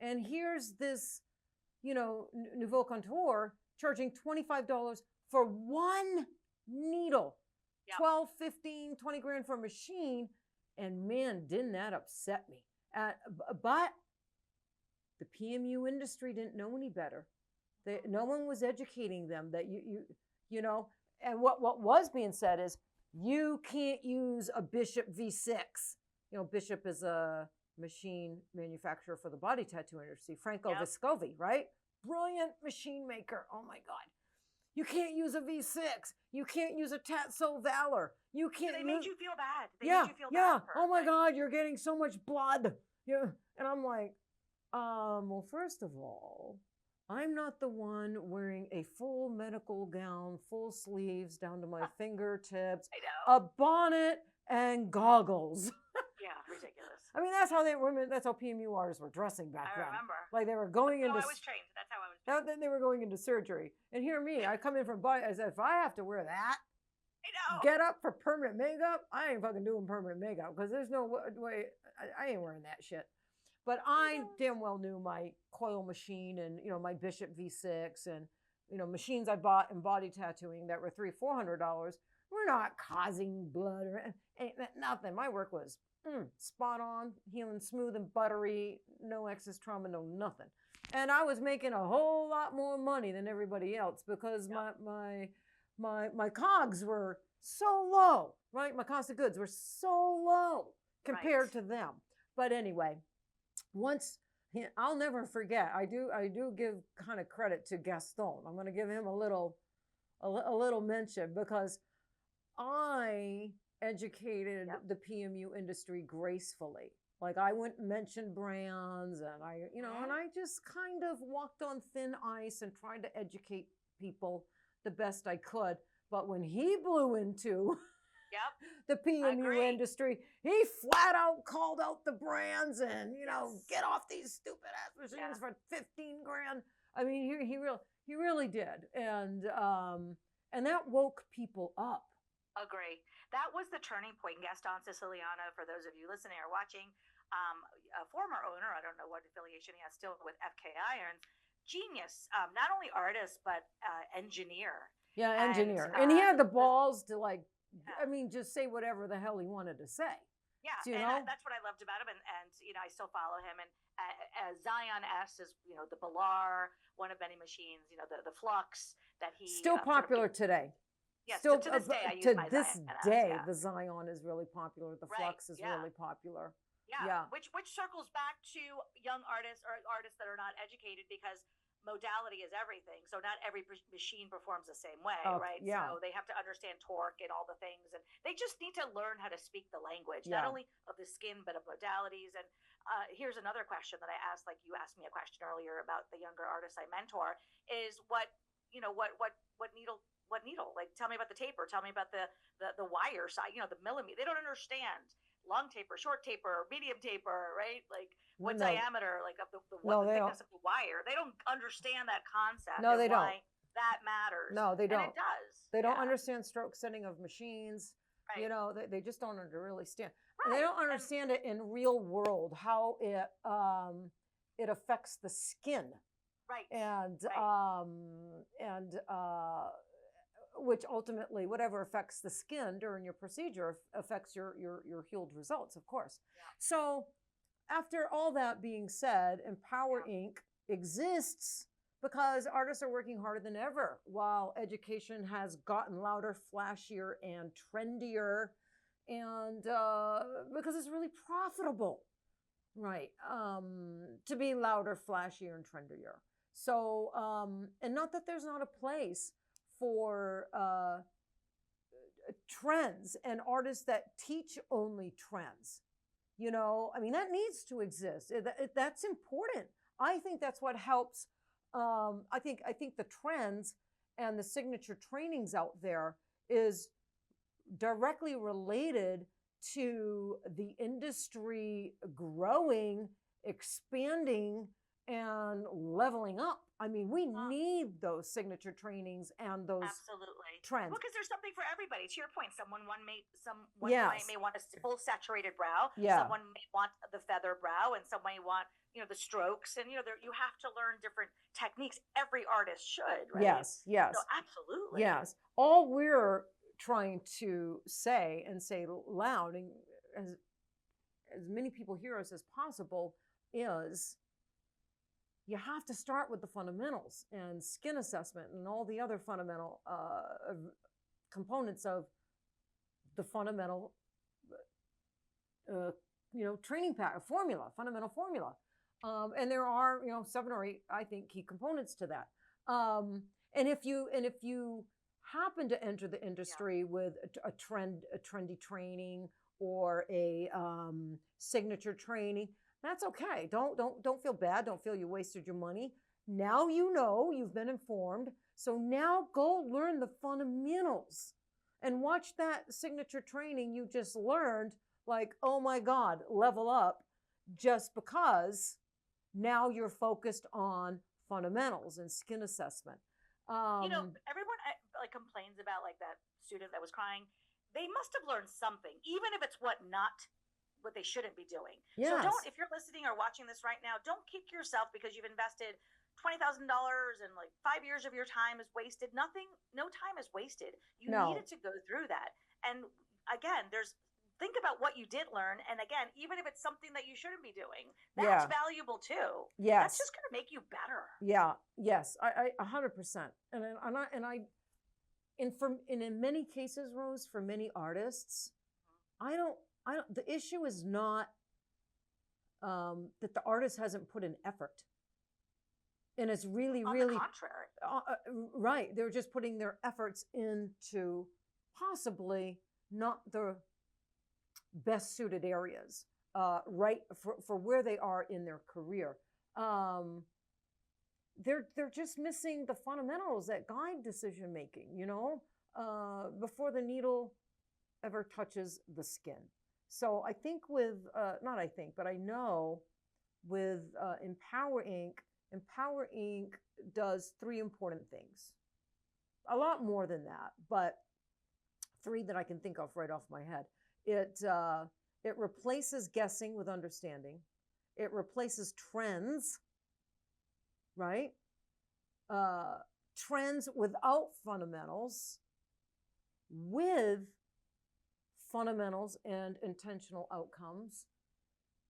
And here's this, Nouveau Contour charging $25 for one needle. 12, 15, 20 grand for a machine. And man, didn't that upset me. But the PMU industry didn't know any better. No one was educating them that and what was being said is, you can't use a Bishop V6. Bishop is a machine manufacturer for the body tattoo industry. Franco Vescovi, right? Brilliant machine maker. Oh my God. You can't use a V6. You can't use a Tatso Valor. You can't. They made you feel bad. They made you feel bad. Oh my God, you're getting so much blood. Yeah. And I'm like, well, first of all, I'm not the one wearing a full medical gown, full sleeves down to my fingertips, I know. a bonnet and goggles. Yeah, ridiculous. I mean, that's how PMU artists were dressing back then. I remember. Like they were going into. I was trained. That's how I was trained. Then they were going into surgery. And hear me, I come in from body. I said, if I have to wear that, I know. get up for permanent makeup, I ain't fucking doing permanent makeup because there's no way. I ain't wearing that shit. But I damn well knew my coil machine and my Bishop V6 and machines I bought in body tattooing that were $300-400 were not causing blood or nothing. My work was spot on, healing smooth and buttery, no excess trauma, no nothing. And I was making a whole lot more money than everybody else because my cogs were so low, right? My cost of goods were so low compared to them. But anyway, I'll never forget. I do give kind of credit to Gaston. I'm going to give him a little mention because I educated the PMU industry gracefully. Like I wouldn't mention brands and and I just kind of walked on thin ice and tried to educate people the best I could. But when he blew into the PMU industry, he flat out called out the brands and, get off these stupid ass machines for 15 grand. I mean, he really did. And that woke people up. Agree. That was the turning point. Gaston Siciliano, for those of you listening or watching, a former owner, I don't know what affiliation he has still with FK Irons, genius, not only artist, but engineer. Yeah, engineer. And he had the balls to just say whatever the hell he wanted to say. Yeah, that's what I loved about him. And I still follow him. And Zion S is, the Balar, one of many machines, the Flux that he... Still popular today. Yes, still, to this day, I use my Zion S, the Zion is really popular. The Flux is really popular. Yeah. Which circles back to young artists or artists that are not educated because modality is everything. So not every machine performs the same way, right? Yeah. So they have to understand torque and all the things. And they just need to learn how to speak the language, not only of the skin, but of modalities. And here's another question that I asked, like you asked me a question earlier about the younger artists I mentor, is what needle? Like, tell me about the taper. Tell me about the wire side, the millimeter. They don't understand long taper, short taper, medium taper, right? Like what diameter, like of the thickness of the wire. They don't understand that concept. No, they don't. Why that matters. No, they don't. And it does. They don't understand stroke setting of machines. Right. They just don't really stand. Right. They don't understand it in real world, how it affects the skin. Right. And which ultimately, whatever affects the skin during your procedure affects your healed results, of course. Yeah. So after all that being said, EmpowerInk exists because artists are working harder than ever while education has gotten louder, flashier, and trendier, and because it's really profitable, right, to be louder, flashier, and trendier. So, and not that there's not a place for trends and artists that teach only trends. That needs to exist. That's important. I think that's what helps. I think the trends and the signature trainings out there is directly related to the industry growing, expanding, and leveling up. I mean, we need those signature trainings and those trends. Well, because there's something for everybody. To your point, someone may want a full saturated brow. Yeah. Someone may want the feather brow, and someone may want the strokes. And you have to learn different techniques. Every artist should, right? Yes. So absolutely. Yes. All we're trying to say and say loud, and as many people hear us as possible, is you have to start with the fundamentals and skin assessment and all the other fundamental components of the fundamental, training fundamental formula. And there are, 7 or 8, I think, key components to that. And if you happen to enter the industry with a trendy training or a signature training, that's okay. Don't feel bad. Don't feel you wasted your money. Now you've been informed. So now go learn the fundamentals and watch that signature training you just learned, like, oh my God, level up just because now you're focused on fundamentals and skin assessment. Everyone like complains about like that student that was crying. They must have learned something, even if it's what they shouldn't be doing. Yes. So if you're listening or watching this right now, don't kick yourself because you've invested $20,000 and like 5 years of your time is wasted. No time is wasted. You needed to go through that. And again, think about what you did learn. And again, even if it's something that you shouldn't be doing, that's valuable too. Yes. That's just going to make you better. Yeah. Yes. I 100%. And in many cases, Rose, for many artists, the issue is not that the artist hasn't put in effort. And it's really, On really the contrary. Right. They're just putting their efforts into possibly not the best suited areas, right, for where they are in their career. They're just missing the fundamentals that guide decision making, before the needle ever touches the skin. So I think I know with EmpowerInk does 3 important things. A lot more than that, but 3 that I can think of right off my head. It replaces guessing with understanding. It replaces trends, right? Trends without fundamentals with fundamentals and intentional outcomes.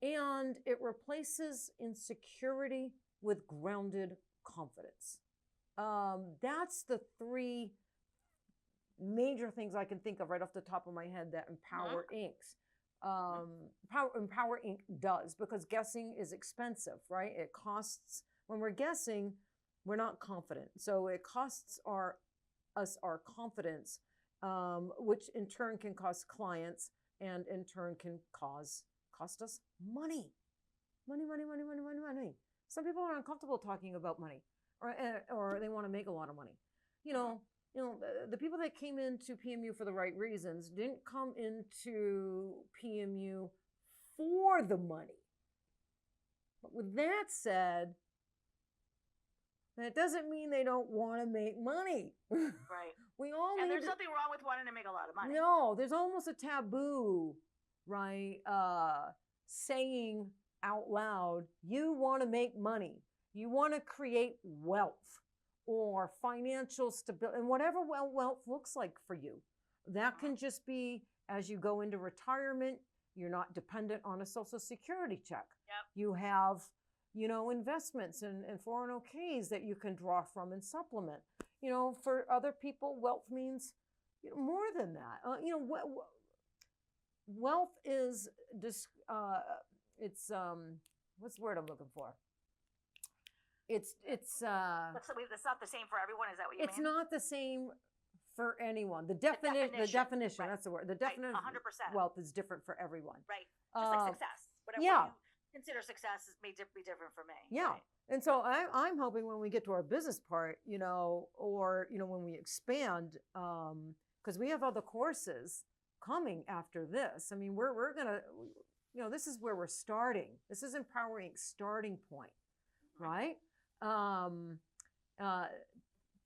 And it replaces insecurity with grounded confidence. That's the 3 major things I can think of right off the top of my head that EmpowerInk does, because guessing is expensive, right? It costs, when we're guessing, we're not confident. So it costs us our confidence, which in turn can cost clients and in turn can cost us money. Money. Some people are uncomfortable talking about money, or they want to make a lot of money. The people that came into PMU for the right reasons didn't come into PMU for the money. But with that said, that doesn't mean they don't want to make money. Right. And there's nothing wrong with wanting to make a lot of money. No, there's almost a taboo, right? Saying out loud, you want to make money. You want to create wealth or financial stability, and whatever wealth looks like for you. That can just be as you go into retirement, you're not dependent on a Social Security check. Yep. You have, investments and 401ks that you can draw from and supplement. For other people, wealth means more than that. Wealth is what's the word I'm looking for? It's not the same for everyone. Is that what you mean? It's not the same for anyone. The definition, right. That's the word. The definition 100%. Wealth is different for everyone. Right. Just like success. Whatever you consider success may be different for me. Yeah. Right. And so I'm hoping when we get to our business part, or when we expand, because we have other courses coming after this. I mean, we're gonna, this is where we're starting. This is EmpowerInk's starting point, right?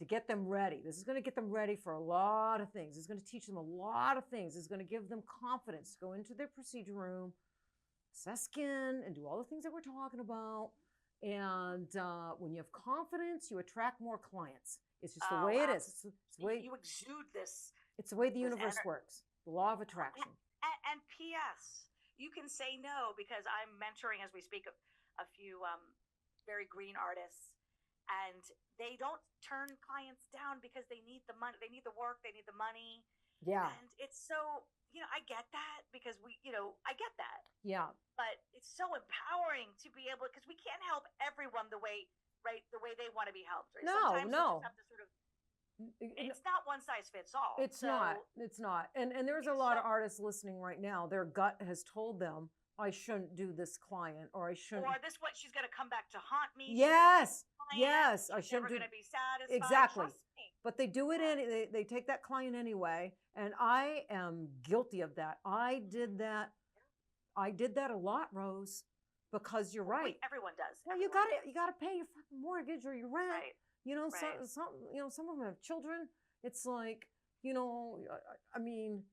To get them ready. This is going to get them ready for a lot of things. It's going to teach them a lot of things. It's going to give them confidence to go into their procedure room, assess skin, and do all the things that we're talking about. And when you have confidence, you attract more clients. It's just the way it is. It's the way you exude this. It's the way the universe works. The law of attraction. And P.S. You can say no, because I'm mentoring as we speak a few very green artists, and they don't turn clients down because they need the money, they need the work, they need the money. Yeah. And it's so, I get that, because I get that. Yeah. But it's so empowering to be able, because we can't help everyone the way they want to be helped. Right? No. Sometimes you just have to sort of, it's not one size fits all. It's not. And there's a lot of artists listening right now. Their gut has told them, I shouldn't do this client, or I shouldn't. Or this what she's going to come back to haunt me. Yes. Yes. I shouldn't do. Never going to be satisfied. Exactly. Trust me. But they do it they take that client anyway, and I am guilty of that. I did that a lot, Rose. because you're right. Everyone does. Well, everyone you gotta pay your fucking mortgage or your rent. Right. You know, Right. some of them have children. It's like, you know, I mean,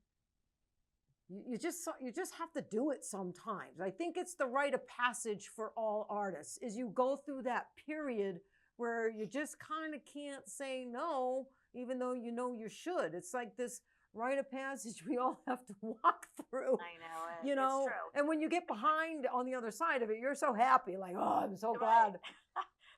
you just have to do it sometimes. I think it's the rite of passage for all artists is you go through that period where you just kind of can't say no, even though you know you should. It's like this rite of passage we all have to walk through. I know it. You know, It's true. and when you get behind on the other side of it, you're so happy, like, oh, I'm so Right. glad.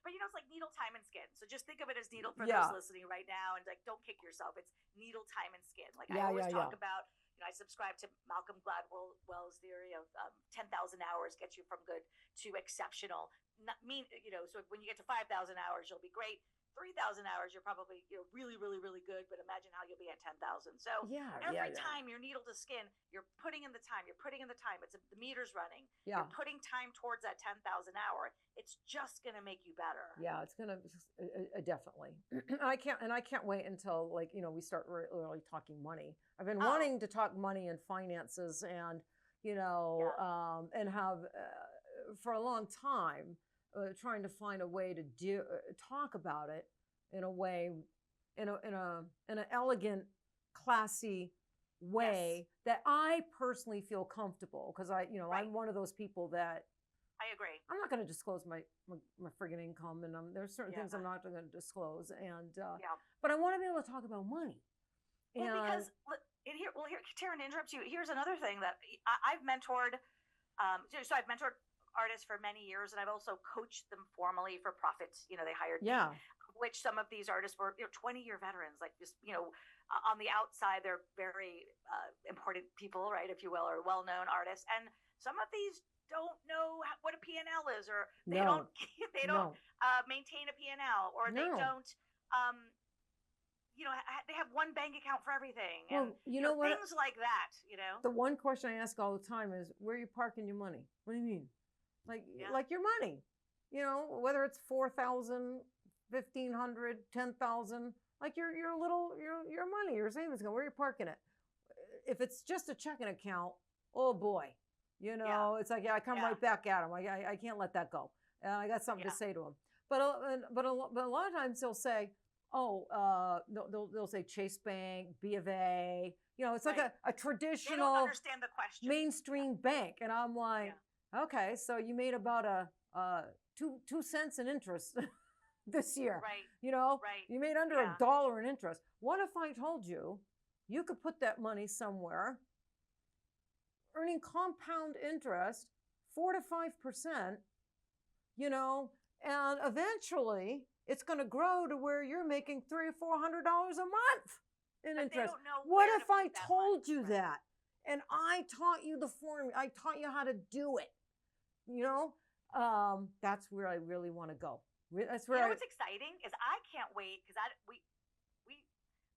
But you know, it's like needle, time, and skin. So just think of it as needle for Yeah. those listening right now, and like, don't kick yourself. It's needle, time, and skin. Like Yeah, I always yeah, talk yeah. about. You know, I subscribe to Malcolm Gladwell's theory of 10,000 hours gets you from good to exceptional. You know, so when you get to 5,000 hours, you'll be great. 3,000 hours, you're probably really, really, really good. But imagine how you'll be at 10,000. So every time you're needle to skin, you're putting in the time. You're putting in the time. The meter's running. Yeah. You're putting time towards that 10,000 hour. It's just gonna make you better. Yeah, it's gonna definitely. I can't wait until, like, you know, we start really talking money. I've been wanting to talk money and finances, and you know, and have for a long time trying to find a way to talk about it in a way, in an elegant, classy way that I personally feel comfortable, because I'm one of those people that. I agree. I'm not going to disclose my friggin' income, and there's certain things I'm not going to disclose, and but I want to be able to talk about money. Well, because here, Teryn, to interrupt you. Here's another thing that I've mentored. So I've mentored artists for many years, and I've also coached them formally for profit. You know, they hired me, which some of these artists were 20-year veterans. Like, just, you know, on the outside, they're very important people, right, if you will, or well-known artists, and some of these don't know what a P&L is, or they don't maintain a P&L, or they don't you know, they have one bank account for everything. Well, and you know what? Things like that, you know. The one question I ask all the time is, where are you parking your money? What do you mean? Like your money, you know, whether it's 4,000, 1,500, 10,000, like your money, your savings account, where are you parking it? If it's just a checking account, oh boy. You know, it's like, I come right back at them. I can't let that go. And I got something to say to them. But a lot of times they'll say, they'll say Chase Bank, B of A. You know, it's like a traditional, they don't understand the question. Mainstream bank. And I'm like, okay, so you made about a 2 cents in interest this year. Right. You know, you made under $1 in interest. What if I told you you could put that money somewhere, earning compound interest, 4 to 5%, you know, and eventually it's going to grow to where you're making $300 or $400 a month in interest. What if I told you that? And I taught you the formula. I taught you how to do it. You know, that's where I really want to go. That's where. You know what's exciting is I can't wait, because we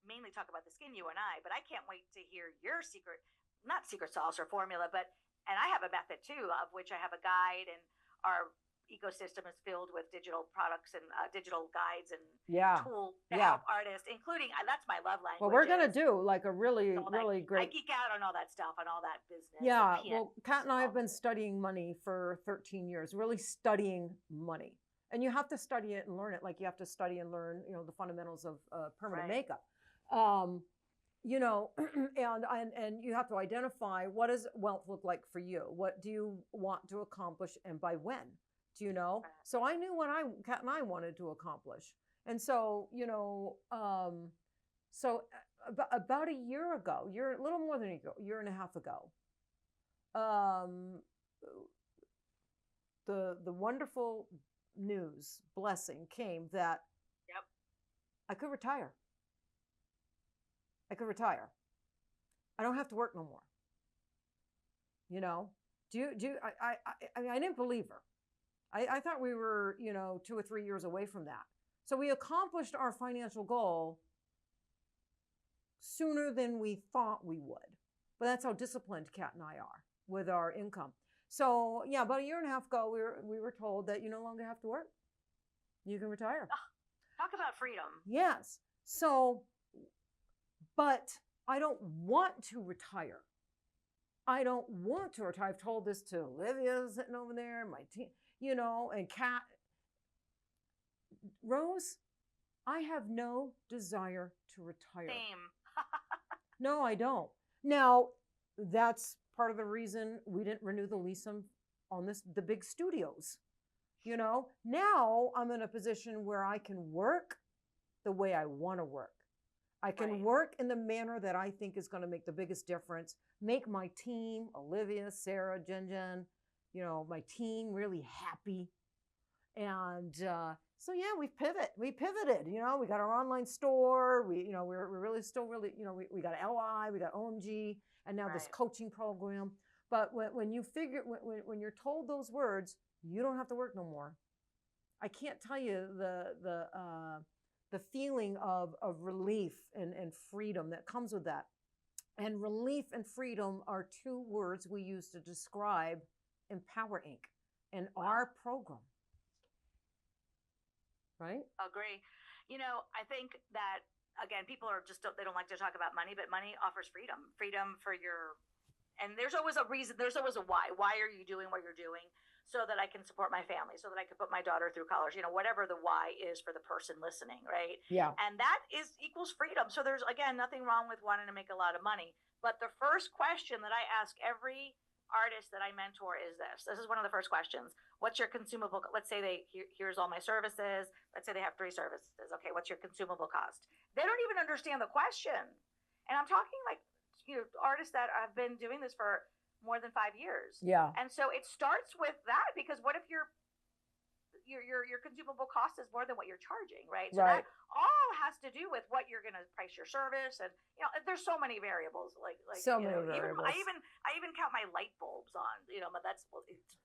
mainly talk about the skin, you and I, but I can't wait to hear your not secret sauce or formula, and I have a method too, of which I have a guide, and our ecosystem is filled with digital products and digital guides and tools to help artists, including, that's my love language. Well, we're going to do like a really great. I geek out on all that stuff, on all that business. Yeah. Well, Kat and I have been studying money for 13 years, really studying money. And you have to study it and learn it. Like, you have to study and learn, you know, the fundamentals of permanent makeup. You know, and you have to identify, what does wealth look like for you? What do you want to accomplish, and by when? Do you know? So I knew what Kat and I wanted to accomplish. And so, you know, about a year ago, a little more than a year and a half ago, the wonderful blessing came that I could retire. I don't have to work no more. You know, I didn't believe her. I thought we were, you know, 2 or 3 years away from that. So we accomplished our financial goal sooner than we thought we would. But that's how disciplined Kat and I are with our income. So yeah, about a year and a half ago, we were told that you no longer have to work. You can retire. Talk about freedom. Yes. So, but I don't want to retire. I don't want to retire. I've told this to Olivia sitting over there, my team, and Kat. Rose, I have no desire to retire. Same. No, I don't. Now, that's part of the reason we didn't renew the lease on the big studios. Now I'm in a position where I can work the way I want to work. I can work in the manner that I think is going to make the biggest difference, make my team, Olivia, Sarah, Jen, my team really happy. And so yeah, we pivoted, we got our online store. We're really still really, we got LI, we got OMG, and now this coaching program. But when you figure, when you're told those words, you don't have to work no more. I can't tell you the feeling of relief and freedom that comes with that. And relief and freedom are two words we use to describe EmpowerInk and our program. Right? Agree. I think that, again, people they don't like to talk about money, but money offers freedom for and there's always a reason, there's always a why. Why are you doing what you're doing? So that I can support my family, so that I can put my daughter through college, whatever the why is for the person listening, right? Yeah. And that equals freedom. So there's, again, nothing wrong with wanting to make a lot of money. But the first question that I ask every artist that I mentor is this. This is one of the first questions. What's your consumable? Let's say here's all my services. Let's say they have 3 services. Okay, what's your consumable cost? They don't even understand the question. And I'm talking like, artists that have been doing this for more than 5 years. Yeah. And so it starts with that, because what if your consumable cost is more than what you're charging, right? So that all has to do with what you're going to price your service, and there's so many variables. Like so many variables. I even count my light bulbs on, but that's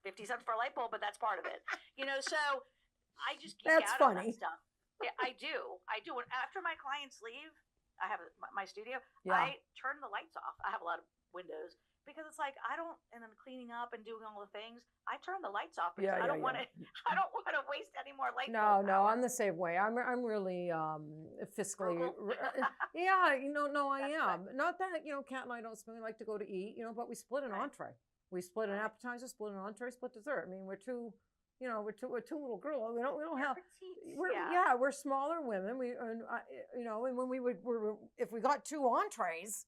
50 cents for a light bulb, but that's part of it. So I just geek out on that stuff. Yeah, I do. And after my clients leave, I have my studio. Yeah. I turn the lights off. I have a lot of windows. Because it's like, and I'm cleaning up and doing all the things. I turn the lights off because I don't want to waste any more light. No, I'm the same way. I'm really fiscally. Yeah, I am. Not that, Kat and I don't really like to go to eat, but we split an entree. We split an appetizer, split an entree, split dessert. I mean, we're two little girls. We don't have. We're smaller women. And when if we got 2 entrees.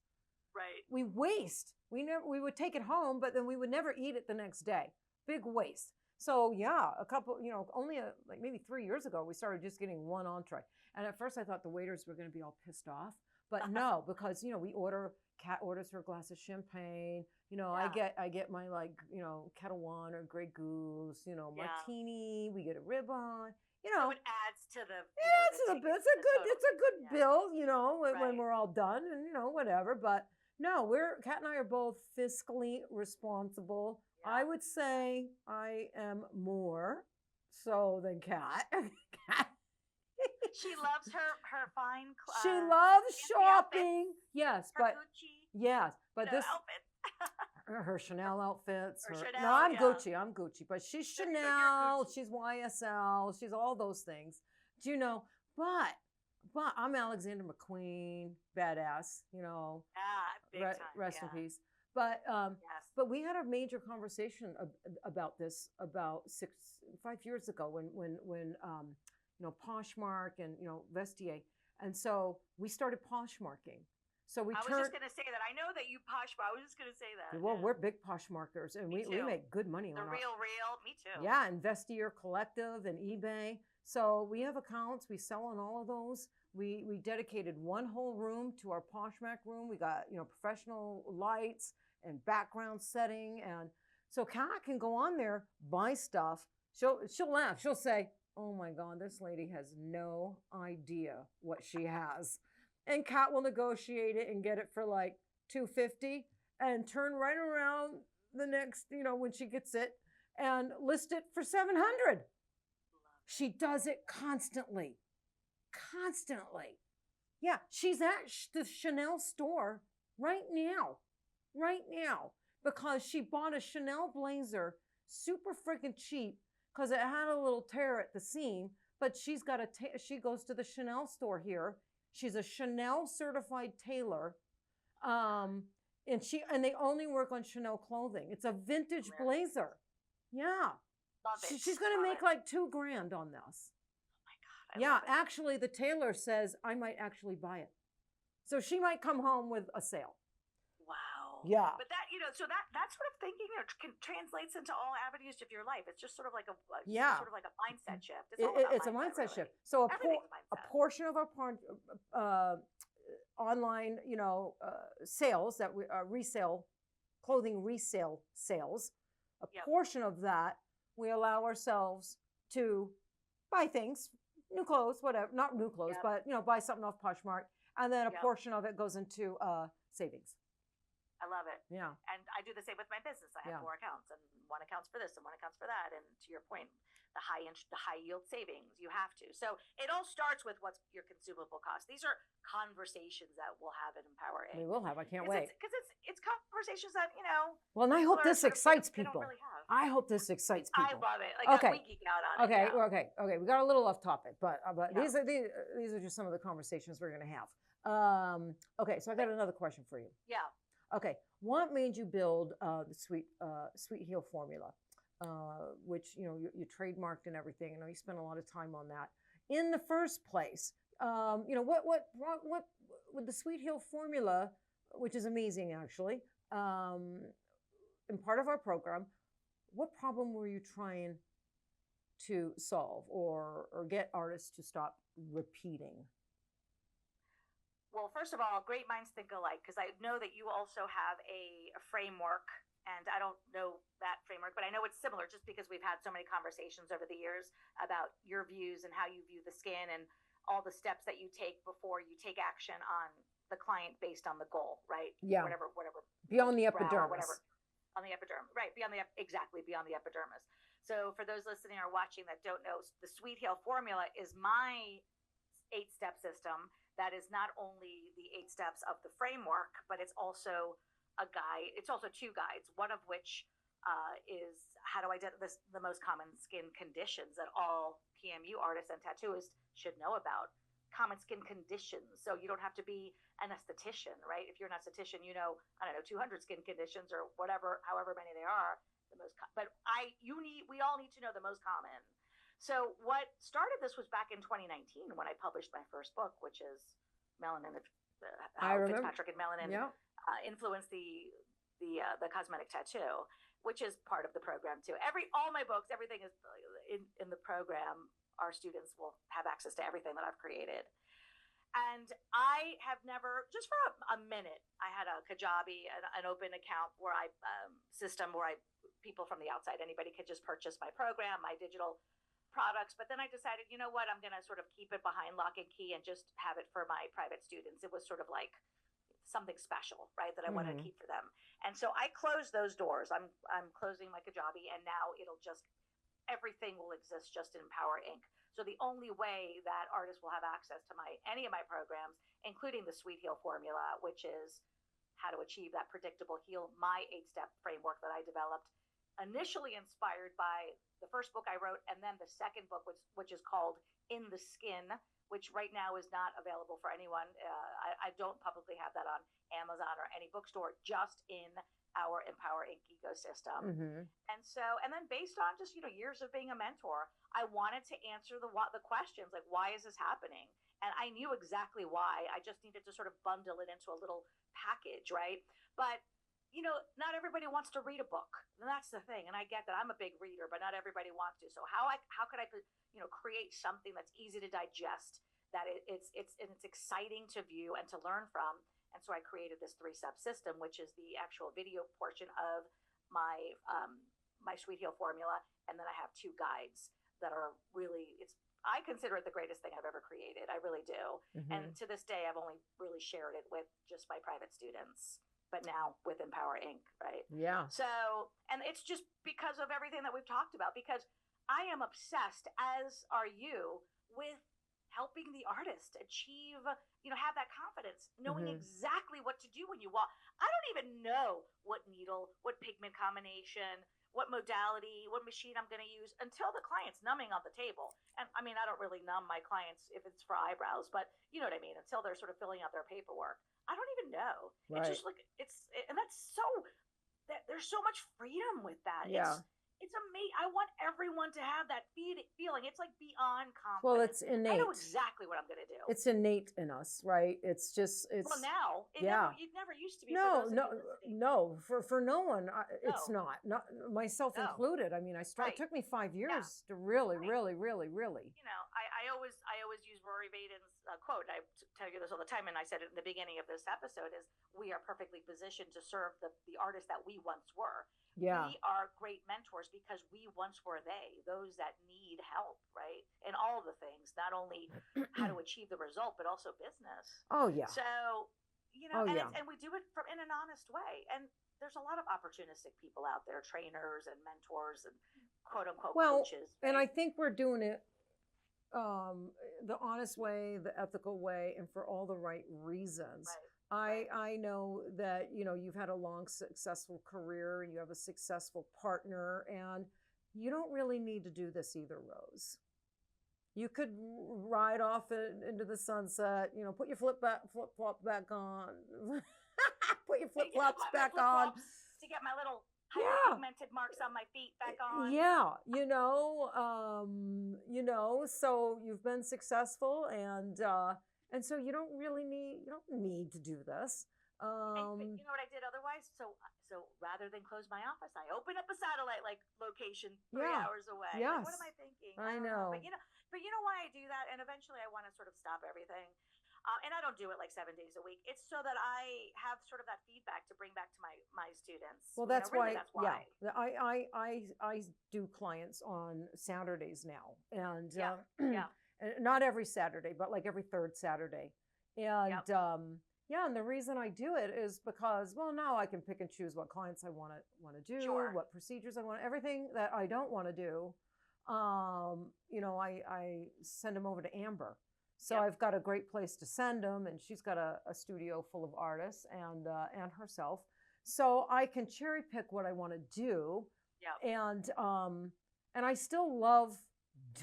Right. We waste. We would take it home, but then we would never eat it the next day. Big waste. So yeah, a couple, only like maybe 3 years ago, we started just getting 1 entree. And at first I thought the waiters were going to be all pissed off, but no, because, Kat orders her glass of champagne. I get my Kettle One or Grey Goose, martini, we get a ribeye. So it adds to the it's a good bill, when we're all done and whatever. But no, Kat and I are both fiscally responsible. Yeah. I would say I am more so than Kat. She loves her fine clothes. She loves shopping. Yes, her Gucci, but this outfit. her Chanel outfits. Chanel, no, I'm Gucci, but she's Chanel, she's YSL, she's all those things. Do but I'm Alexander McQueen, badass, big time, rest in peace. But but we had a major conversation about this about 5 years ago when Poshmark and Vestiaire, and so we started Poshmarking. So I was just going to say that. I know that you Poshmark. I was just going to say that. Well, we're big Poshmarkers, and we make good money on the real. Me too. Yeah, and Vestiaire Collective and eBay. So we have accounts. We sell on all of those. We dedicated one whole room to our Poshmark room. We got professional lights and background setting, and so Kat can go on there, buy stuff. She'll laugh. She'll say, "Oh my God, this lady has no idea what she has." And Kat will negotiate it and get it for like $250 and turn right around the next, when she gets it and list it for $700. She does it constantly. Yeah, she's at the Chanel store right now because she bought a Chanel blazer super freaking cheap because it had a little tear at the seam, but she goes to the Chanel store here. She's a Chanel certified tailor, and they only work on Chanel clothing. It's a vintage blazer. Yeah. Love it. She's going to make like $2,000 on this. Oh my God. Actually, the tailor says I might actually buy it. So she might come home with a sale. Wow. Yeah. But that, so that sort of thinking translates into all avenues of your life. It's just sort of like a sort of like a mindset shift. It's a mindset shift. So a portion of our online, sales that we clothing resale sales, a portion of that we allow ourselves to buy things, new clothes, whatever, not new clothes, but buy something off Poshmark, and then a portion of it goes into savings. I love it. Yeah. And I do the same with my business. I have 4 accounts, and one account's for this and one account's for that. And to your point, the high yield savings, you have to. So it all starts with what's your consumable cost. These are conversations that we'll have at EmpowerInk. We will have. I can't wait. Because it's conversations that, Well, and I hope this excites people. Really have. I hope this excites people. I love it. Like, we geek out on it. Okay. We got a little off topic, but these are just some of the conversations we're going to have. Okay, so I got another question for you. Yeah. Okay, what made you build the Sweet Heel formula, which you trademarked and everything? I know you spent a lot of time on that in the first place. What with the Sweet Heel formula, which is amazing actually, in part of our program, what problem were you trying to solve or get artists to stop repeating? Well, first of all, great minds think alike, because I know that you also have a framework, and I don't know that framework, but I know it's similar just because we've had so many conversations over the years about your views and how you view the skin and all the steps that you take before you take action on the client based on the goal, right? Yeah. Whatever. Beyond the epidermis. Whatever. On the epidermis, right? Beyond the epidermis. So for those listening or watching that don't know, the Sweet Heel formula is my 8-step system. That is not only the 8 steps of the framework, but it's also a guide. It's also 2 guides, one of which is how to identify the most common skin conditions that all PMU artists and tattooists should know about. Common skin conditions. So you don't have to be an esthetician, right? If you're an esthetician, 200 skin conditions or whatever, however many there are. We all need to know the most common. So what started this was back in 2019 when I published my first book, which is Melanin, how Fitzpatrick and Melanin influenced the cosmetic tattoo, which is part of the program too. All my books, everything is in the program. Our students will have access to everything that I've created. And I have never, just for a minute, I had a Kajabi, an open account where people from the outside, anybody could just purchase my program, my digital products. But then I decided, you know what, I'm going to sort of keep it behind lock and key and just have it for my private students. It was sort of like something special, right, that I wanted to keep for them. And so I closed those doors. I'm closing my Kajabi, and now everything will exist just in EmpowerInk. So the only way that artists will have access to any of my programs, including the Sweet Heel formula, which is how to achieve that predictable heel, my 8-step framework that I developed, initially inspired by the first book I wrote, and then the second book, which is called In the Skin, which right now is not available for anyone. I don't publicly have that on Amazon or any bookstore, just in our EmpowerInk ecosystem. And then based on just years of being a mentor, I wanted to answer the questions like, why is this happening? And I knew exactly why. I just needed to sort of bundle it into a little package, right? But not everybody wants to read a book. And that's the thing. And I get that. I'm a big reader, but not everybody wants to. So how could I create something that's easy to digest, that it's exciting to view and to learn from? And so I created this 3-step system, which is the actual video portion of my Sweet Heel formula. And then I have 2 guides that are really, I consider it the greatest thing I've ever created. I really do. And to this day, I've only really shared it with just my private students, but now with EmpowerInk, right? Yeah. So, and it's just because of everything that we've talked about, because I am obsessed, as are you, with helping the artist achieve, have that confidence, knowing exactly what to do when you walk. I don't even know what needle, what pigment combination, what modality, what machine I'm going to use until the client's numbing on the table. And I mean, I don't really numb my clients if it's for eyebrows, but you know what I mean? Until they're sort of filling out their paperwork. I don't even know. Right. It's just like, and that's so, there's so much freedom with that. Yeah. It's amazing. I want everyone to have that feeling. It's like beyond confidence. Well, it's innate. I know exactly what I'm going to do. It's innate in us, right? It's well, now it never used to be. No. For no one, it's not myself No. included. I mean, It took me 5 years to really. You know, I always use Rory Vaden's quote. I tell you this all the time, and I said it in the beginning of this episode: is we are perfectly positioned to serve the artists that we once were. Yeah. We are great mentors because we once were those that need help, right? In all of the things, not only how to achieve the result, but also business. Oh, yeah. So, you know, and we do it in an honest way. And there's a lot of opportunistic people out there, trainers and mentors and quote unquote coaches. Right? And I think we're doing it the honest way, the ethical way, and for all the right reasons. Right. I know that, you know, you've had a long, successful career and you have a successful partner, and you don't really need to do this either, Rose. You could ride off into the sunset, you know, put your flip-flop back on, put your flip-flops back on. To get my little pigmented marks on my feet back on. Yeah, you know, so you've been successful, and so you don't need to do this. But you know what I did otherwise? So rather than close my office, I opened up a satellite location 3 hours away. Yes. Like, what am I thinking? I know. But you know why I do that? And eventually I want to sort of stop everything. And I don't do it like 7 days a week. It's so that I have sort of that feedback to bring back to my students. Well, that's why. Yeah, I do clients on Saturdays now, and not every Saturday, but like every third Saturday, and and the reason I do it is because, well, now I can pick and choose what clients I want to do, what procedures I want, everything that I don't want to do. You know, I send them over to Amber. So I've got a great place to send them, and she's got a studio full of artists and herself. So I can cherry pick what I want to do. Yeah. And I still love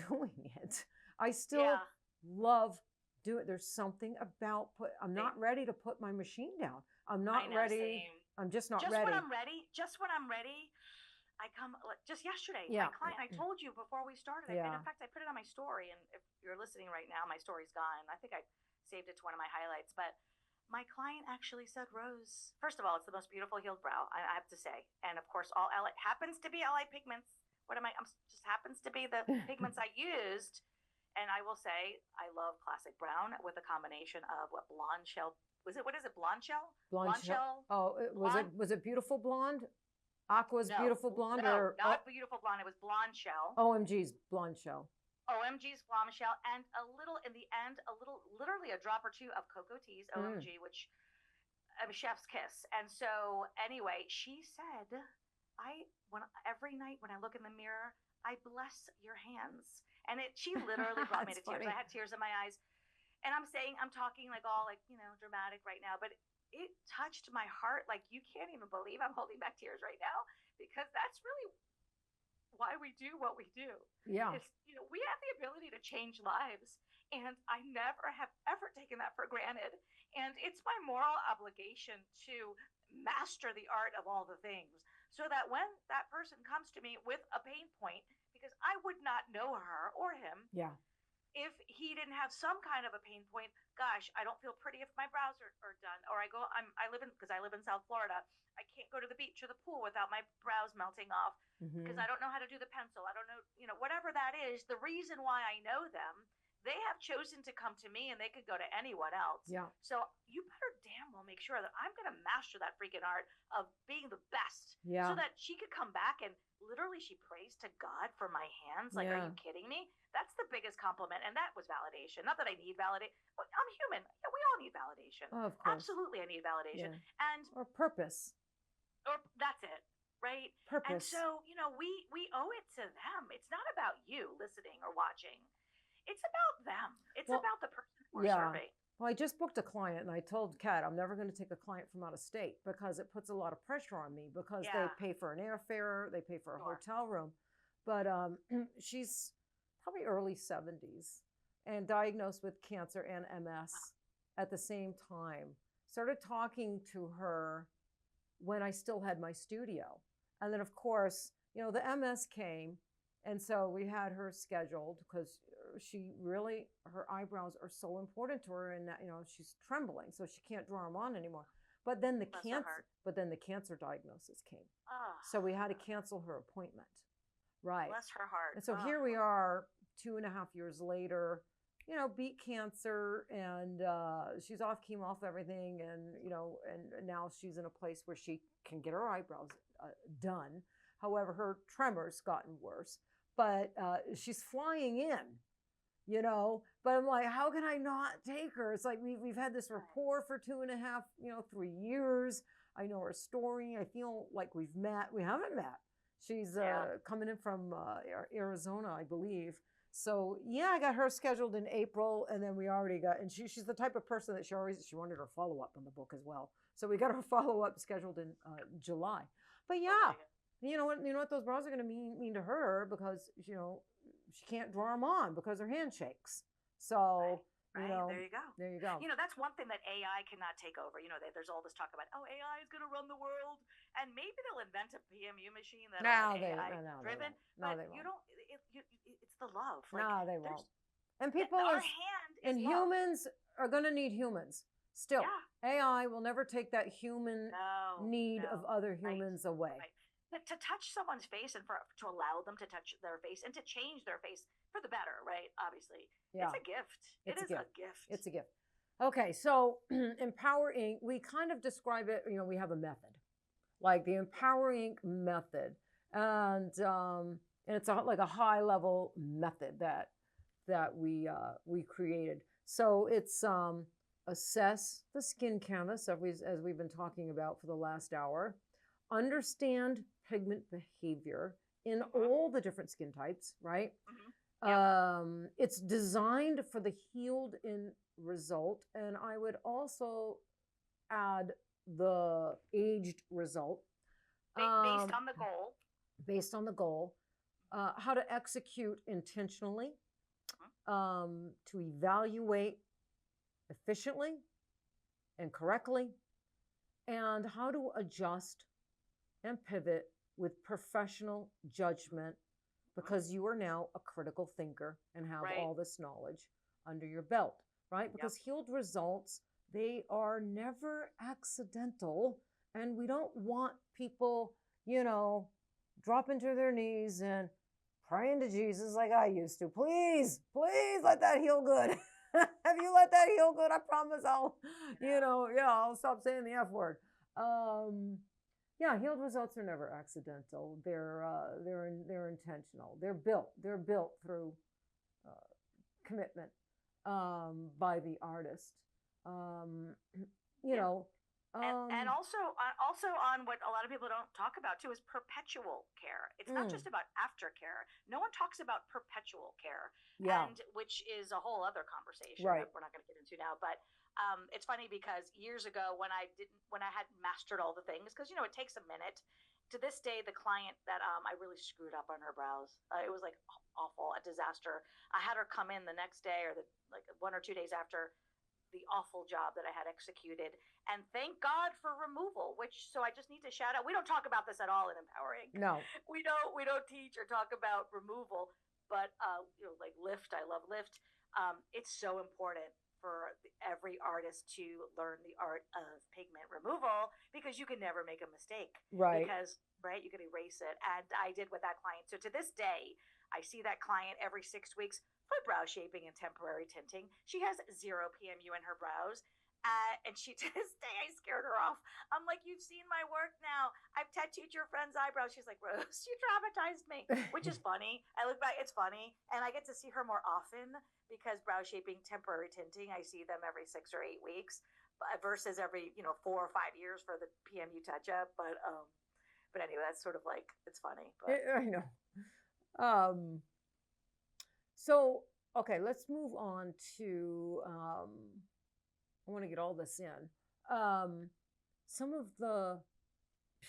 doing it. I still love doing it. There's something about I'm not ready to put my machine down. I'm not ready. Same. I'm just not ready. Just when I'm ready. I come just yesterday. My client, I told you before we started. And in fact, I put it on my story. And if you're listening right now, my story's gone. I think I saved it to one of my highlights. But my client actually said, Rose, first of all, it's the most beautiful healed brow, I have to say. And of course, all LA happens to be LA pigments. Just happens to be the pigments I used. And I will say, I love classic brown with a combination of blonde shell. What is it? Blonde shell? Blonde shell. Oh, was it beautiful blonde? Aqua's beautiful blonde, not beautiful blonde. It was blonde shell. OMG's blonde shell. OMG's blonde shell, and a little in the end, literally a drop or two of cocoa teas. OMG, which chef's kiss. And so anyway, she said, every night when I look in the mirror, I bless your hands, and she literally brought me to tears. I had tears in my eyes, and I'm talking like all dramatic right now, but it touched my heart like you can't even believe. I'm holding back tears right now because that's really why we do what we do. Yeah. We have the ability to change lives, and I never have ever taken that for granted. And it's my moral obligation to master the art of all the things so that when that person comes to me with a pain point, because I would not know her or him. Yeah. If he didn't have some kind of a pain point, gosh, I don't feel pretty if my brows are done. Or I live in South Florida. I can't go to the beach or the pool without my brows melting off because I don't know how to do the pencil. I don't know, whatever that is. The reason why I know them, they have chosen to come to me, and they could go to anyone else. Yeah. So you better damn well make sure that I'm going to master that freaking art of being the best. Yeah. So that she could come back and literally she prays to God for my hands. Like, are you kidding me? That's the biggest compliment. And that was validation. Not that I need validation. I'm human. Yeah, we all need validation. Oh, of course. Absolutely, I need validation. Yeah. Or purpose. Or that's it, right? Purpose. And so, we owe it to them. It's not about you listening or watching. It's about them. It's about the person we're serving. Well, I just booked a client and I told Kat I'm never going to take a client from out of state because it puts a lot of pressure on me because they pay for an airfare, they pay for a hotel room. But she's probably early 70s and diagnosed with cancer and MS at the same time. Started talking to her when I still had my studio. And then, of course, the MS came. And so we had her scheduled because her eyebrows are so important to her, and she's trembling, so she can't draw them on anymore. But then the cancer diagnosis came. So we had to cancel her appointment. Right. Bless her heart. And so here we are 2.5 years later, beat cancer, and she's off chemo, off everything. And, and now she's in a place where she can get her eyebrows done. However, her tremor's gotten worse, but she's flying in, but I'm like, how can I not take her? It's like, we've had this rapport for 2.5, 3 years. I know her story. I feel like we've met. We haven't met. She's coming in from Arizona, I believe. So I got her scheduled in April, and then we already got, and she's the type of person that she wanted her follow-up on the book as well. So we got her follow-up scheduled in July. But you know what those brows are going to mean to her, because she can't draw them on because her hand shakes. So Right. There you go. There you go. That's one thing that AI cannot take over. There's all this talk about, AI is going to run the world, and maybe they'll invent a PMU machine that AI driven. No, but they won't. you don't. It's the love. No, they won't. And people humans are going to need humans still. Yeah. AI will never take that human need of other humans away. Right. To touch someone's face and to allow them to touch their face and to change their face for the better, right? Obviously, it's a gift. It is a gift. It's a gift. Okay, so EmpowerInk, we kind of describe it. We have a method, like the EmpowerInk method, and it's like a high level method that we created. So it's assess the skin canvas as we've been talking about for the last hour. Understand pigment behavior in all the different skin types, right? It's designed for the healed in result, and I would also add the aged result. Based on the goal. Based on the goal. How to execute intentionally, to evaluate efficiently and correctly, and how to adjust and pivot with professional judgment, because you are now a critical thinker and have all this knowledge under your belt, right? Because healed results, they are never accidental, and we don't want people, dropping to their knees and praying to Jesus like I used to. Please let that heal good. Have you let that heal good? I promise I'll stop saying the F word. Healed results are never accidental. They're intentional. They're built through commitment by the artist. And also on what a lot of people don't talk about too is perpetual care. It's not just about aftercare. No one talks about perpetual care, and which is a whole other conversation that we're not going to get into now. But it's funny because years ago when I hadn't mastered all the things, because it takes a minute. To this day, the client that I really screwed up on her brows. It was like awful, a disaster. I had her come in the next day or 1 or 2 days after the awful job that I had executed, and thank God for removal. So I just need to shout out. We don't talk about this at all in EmpowerInk. No, we don't teach or talk about removal, but like Lift. I love Lift. It's so important for every artist to learn the art of pigment removal, because you can never make a mistake. Right. Because you can erase it, and I did with that client. So to this day, I see that client every 6 weeks for brow shaping and temporary tinting. She has 0 PMU in her brows. And to this day, I scared her off. I'm like, you've seen my work now. I've tattooed your friend's eyebrows. She's like, Rose, you traumatized me, which is funny. I look back, it's funny. And I get to see her more often because brow shaping, temporary tinting, I see them every 6 or 8 weeks versus every, 4 or 5 years for the PMU touch up. But anyway, that's sort of like, it's funny. But. I know. So, okay, let's move on to I want to get all this in. Some of the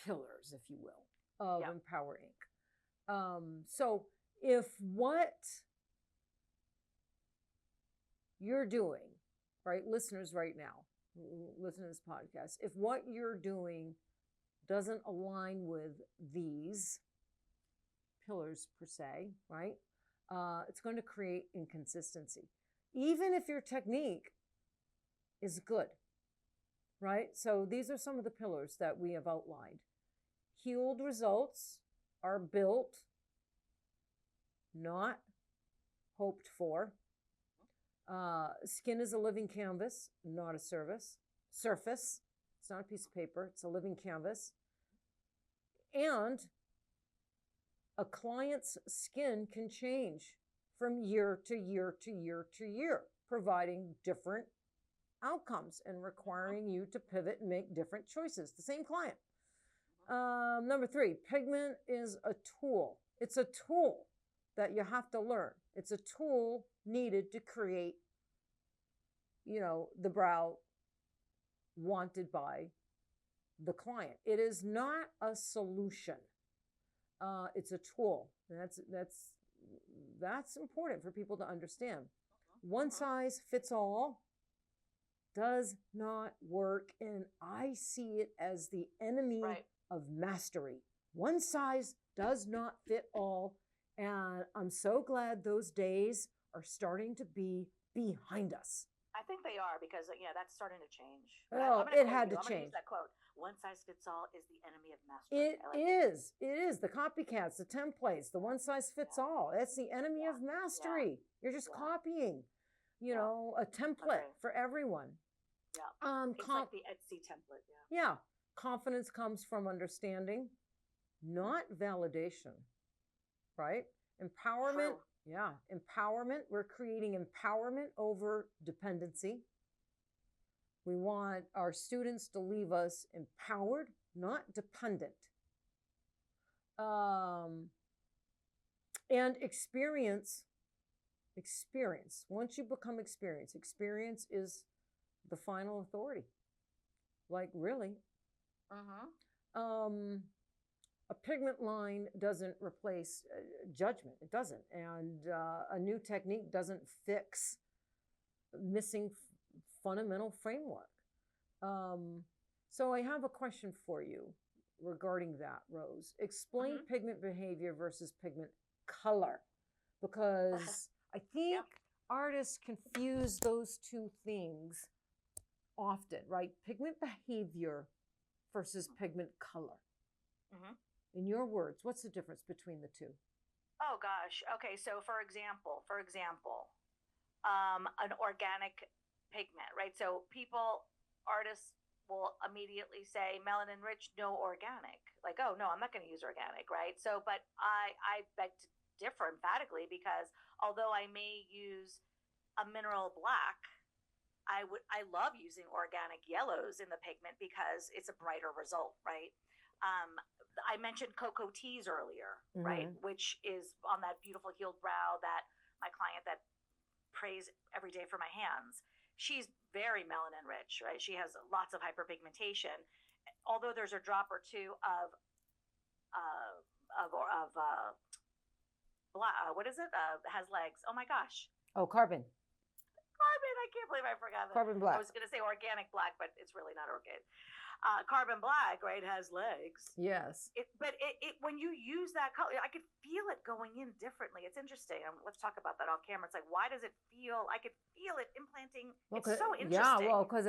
pillars, if you will, of EmpowerInk. So if what you're doing, right, listeners right now, listen to this podcast, if what you're doing doesn't align with these pillars per se, right, it's going to create inconsistency. Even if your technique is good, right? So these are some of the pillars that we have outlined. Healed results are built, not hoped for. Skin is a living canvas, not a surface. It's not a piece of paper. It's a living canvas. And a client's skin can change from year to year to year to year, providing different outcomes and requiring you to pivot and make different choices. The same client. Number 3, pigment is a tool. It's a tool that you have to learn. It's a tool needed to create, the brow wanted by the client. It is not a solution. It's a tool. That's important for people to understand. One size fits all does not work, and I see it as the enemy of mastery. One size does not fit all, and I'm so glad those days are starting to be behind us. I think they are, because that's starting to change. Well, it had to I'm change. Use that quote. One size fits all is the enemy of mastery. It is the copycats, the templates, the one size fits all. That's the enemy of mastery. You're just copying, a template for everyone. Yeah. It's like the Etsy template. Yeah. Confidence comes from understanding, not validation, right? Empowerment. True. Yeah. Empowerment. We're creating empowerment over dependency. We want our students to leave us empowered, not dependent. And experience. Once you become experience is the final authority. Like, really. A pigment line doesn't replace judgment. It doesn't. And a new technique doesn't fix missing fundamental framework. So I have a question for you regarding that, Rose. Explain pigment behavior versus pigment color, because I think artists confuse those two things often, right? Pigment behavior versus pigment color. In your words, what's the difference between the two? Oh gosh. Okay. So for example, an organic pigment, right? So artists will immediately say melanin rich, no organic. Like, oh no, I'm not going to use organic, right? So, but I beg to differ emphatically, because although I may use a mineral black, I love using organic yellows in the pigment because it's a brighter result, right? I mentioned cocoa teas earlier, right? Which is on that beautiful healed brow that my client that prays every day for my hands. She's very melanin rich, right? She has lots of hyperpigmentation. Although there's a drop or two of what is it? Has legs. Oh my gosh. Oh, carbon. I can't believe I forgot that. Carbon black. I was going to say organic black, but it's really not organic. Carbon black, right, has legs. Yes. But when you use that color, I could feel it going in differently. It's interesting. Let's talk about that off camera. It's like, why does it feel? I could feel it implanting. It's so interesting. Yeah, well, because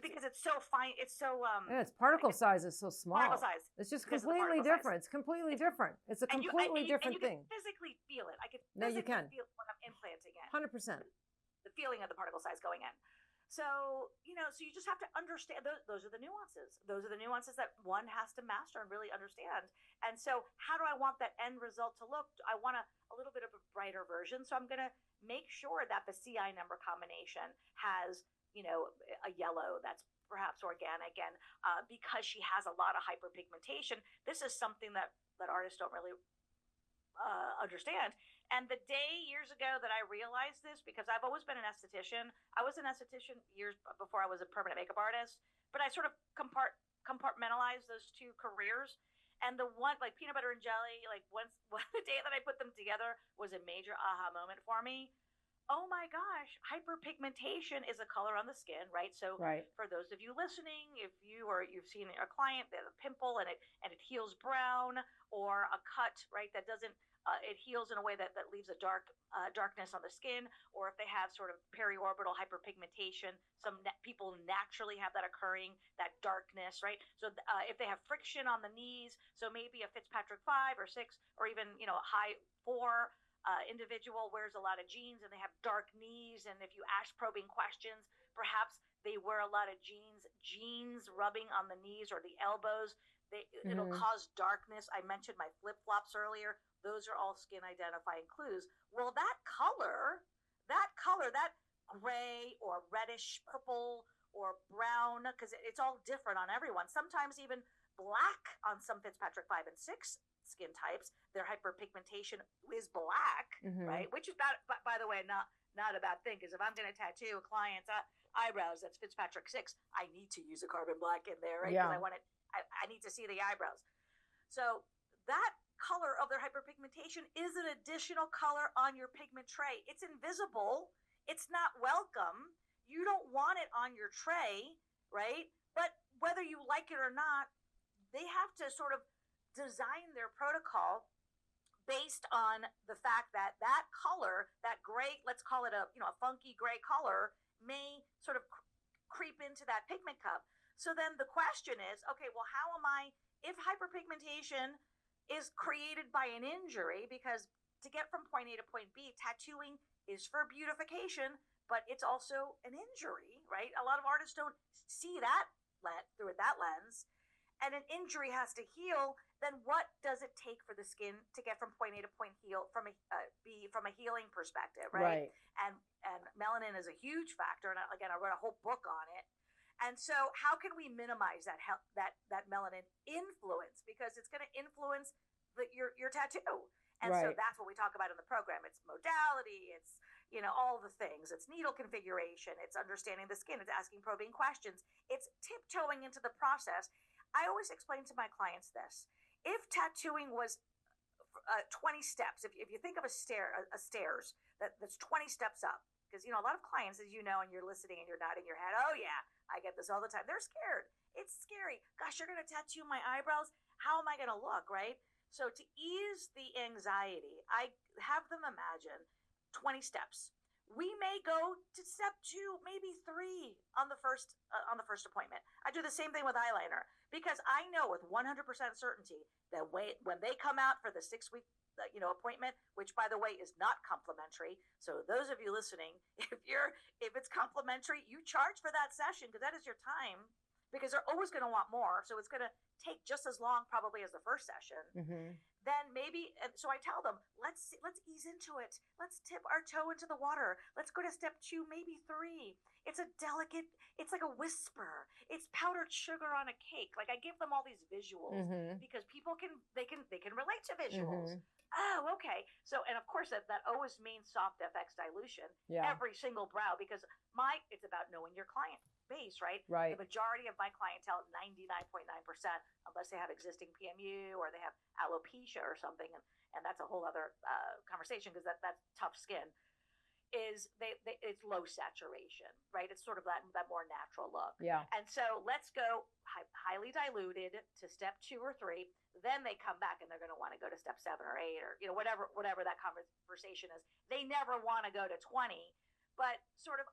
because it's so fine. It's so its particle size is so small. Particle size. It's just completely different. It's completely different. It's a completely different thing. You can physically feel it. I can you can feel it when I'm implanting it. 100%. The feeling of the particle size going in. So, so you just have to understand, those are the nuances. Those are the nuances that one has to master and really understand. And so how do I want that end result to look? I want a little bit of a brighter version. So I'm going to make sure that the CI number combination has, a yellow that's perhaps organic. And because she has a lot of hyperpigmentation, this is something that artists don't really understand. And the day years ago that I realized this, because I've always been an esthetician, I was an esthetician years before I was a permanent makeup artist, but I sort of compartmentalized those two careers. And the one, like peanut butter and jelly, like the day that I put them together was a major aha moment for me. Oh my gosh, hyperpigmentation is a color on the skin, right? So for those of you listening, if you've seen a client that has a pimple and it heals brown, or a cut, right, that doesn't it heals in a way that leaves a darkness on the skin, or if they have sort of periorbital hyperpigmentation, people naturally have that occurring, that darkness, right? So if they have friction on the knees, so maybe a Fitzpatrick 5 or 6, or even a high 4 individual wears a lot of jeans and they have dark knees, and if you ask probing questions, perhaps they wear a lot of jeans rubbing on the knees or the elbows. It'll cause darkness. I mentioned my flip-flops earlier. Those are all skin identifying clues. Well, that color, that gray or reddish purple or brown, because it's all different on everyone. Sometimes even black on some Fitzpatrick 5 and 6 skin types, their hyperpigmentation is black, right? Which is, by the way, not a bad thing, because if I'm going to tattoo a client's eyebrows that's Fitzpatrick 6, I need to use a carbon black in there, right? Because I need to see the eyebrows. So that color of their hyperpigmentation is an additional color on your pigment tray. It's invisible. It's not welcome. You don't want it on your tray, right? But whether you like it or not, they have to sort of design their protocol based on the fact that that color, that gray, let's call it a funky gray color, may sort of creep into that pigment cup. So then the question is, okay, well, how am I, if hyperpigmentation is created by an injury, because to get from point A to point B, tattooing is for beautification, but it's also an injury, right? A lot of artists don't see that through that lens. And an injury has to heal, then what does it take for the skin to get from point A to point from a healing perspective, right? And melanin is a huge factor, and again, I wrote a whole book on it. And so how can we minimize that melanin influence? Because it's going to influence your tattoo. And so that's what we talk about in the program. It's modality, it's all the things. It's needle configuration, it's understanding the skin, it's asking probing questions, it's tiptoeing into the process. I always explain to my clients this. If tattooing was 20 steps, if you think of a stairs that's 20 steps up, because a lot of clients, as you know, and you're listening and you're nodding your head, oh yeah, I get this all the time. They're scared. It's scary. Gosh, you're going to tattoo my eyebrows? How am I going to look, right? So to ease the anxiety, I have them imagine 20 steps. We may go to step 2, maybe 3 on the first appointment. I do the same thing with eyeliner, because I know with 100% certainty that when they come out for the 6-week appointment, which by the way is not complimentary. So those of you listening, if it's complimentary, you charge for that session, because that is your time, because they're always going to want more. So it's going to take just as long probably as the first session. Then maybe, so I tell them, let's ease into it. Let's tip our toe into the water. Let's go to step 2, maybe 3. It's it's like a whisper. It's powdered sugar on a cake. Like I give them all these visuals because people can relate to visuals. Oh, okay. So, and of course that always means soft FX dilution. Every single brow, because it's about knowing your client base, right? The majority of my clientele, 99.9%, unless they have existing PMU or they have alopecia or something, and that's a whole other conversation, because that's tough skin, is it's low saturation, right? It's sort of that more natural look. And so let's go highly diluted to step 2 or 3. Then they come back and they're going to want to go to step 7 or 8 or whatever that conversation is. They never want to go to 20, but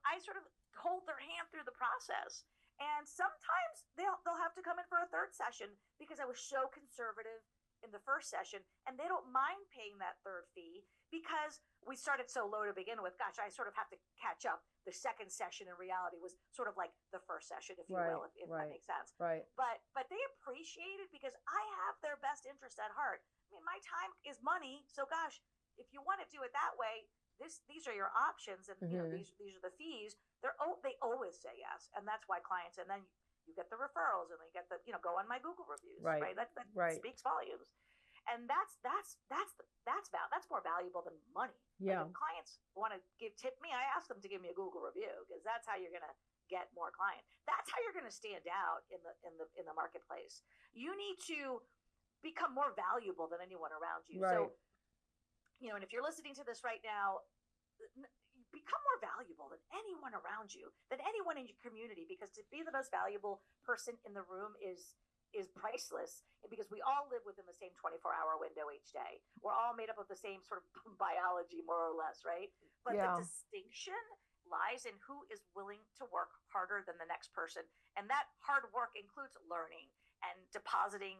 I sort of hold their hand through the process. And sometimes they'll have to come in for a third session because I was so conservative in the first session, and they don't mind paying that third fee because we started so low to begin with. Gosh, I sort of have to catch up. The second session in reality was sort of like the first session, if you will, if that makes sense. But they appreciate it because I have their best interest at heart. I mean, my time is money, so gosh, if you want to do it that way, these are your options, and these are the fees. They always say yes, and that's why clients. And then you get the referrals, and they get the go on my Google reviews, right? That speaks volumes. And that's more valuable than money. Yeah. Like if clients want to tip me, I ask them to give me a Google review, because that's how you're going to get more clients. That's how you're going to stand out in the marketplace. You need to become more valuable than anyone around you. Right. So, and if you're listening to this right now, become more valuable than anyone around you, than anyone in your community, because to be the most valuable person in the room is priceless, because we all live within the same 24-hour window each day. We're all made up of the same sort of biology, more or less, right? But the distinction lies in who is willing to work harder than the next person. And that hard work includes learning and depositing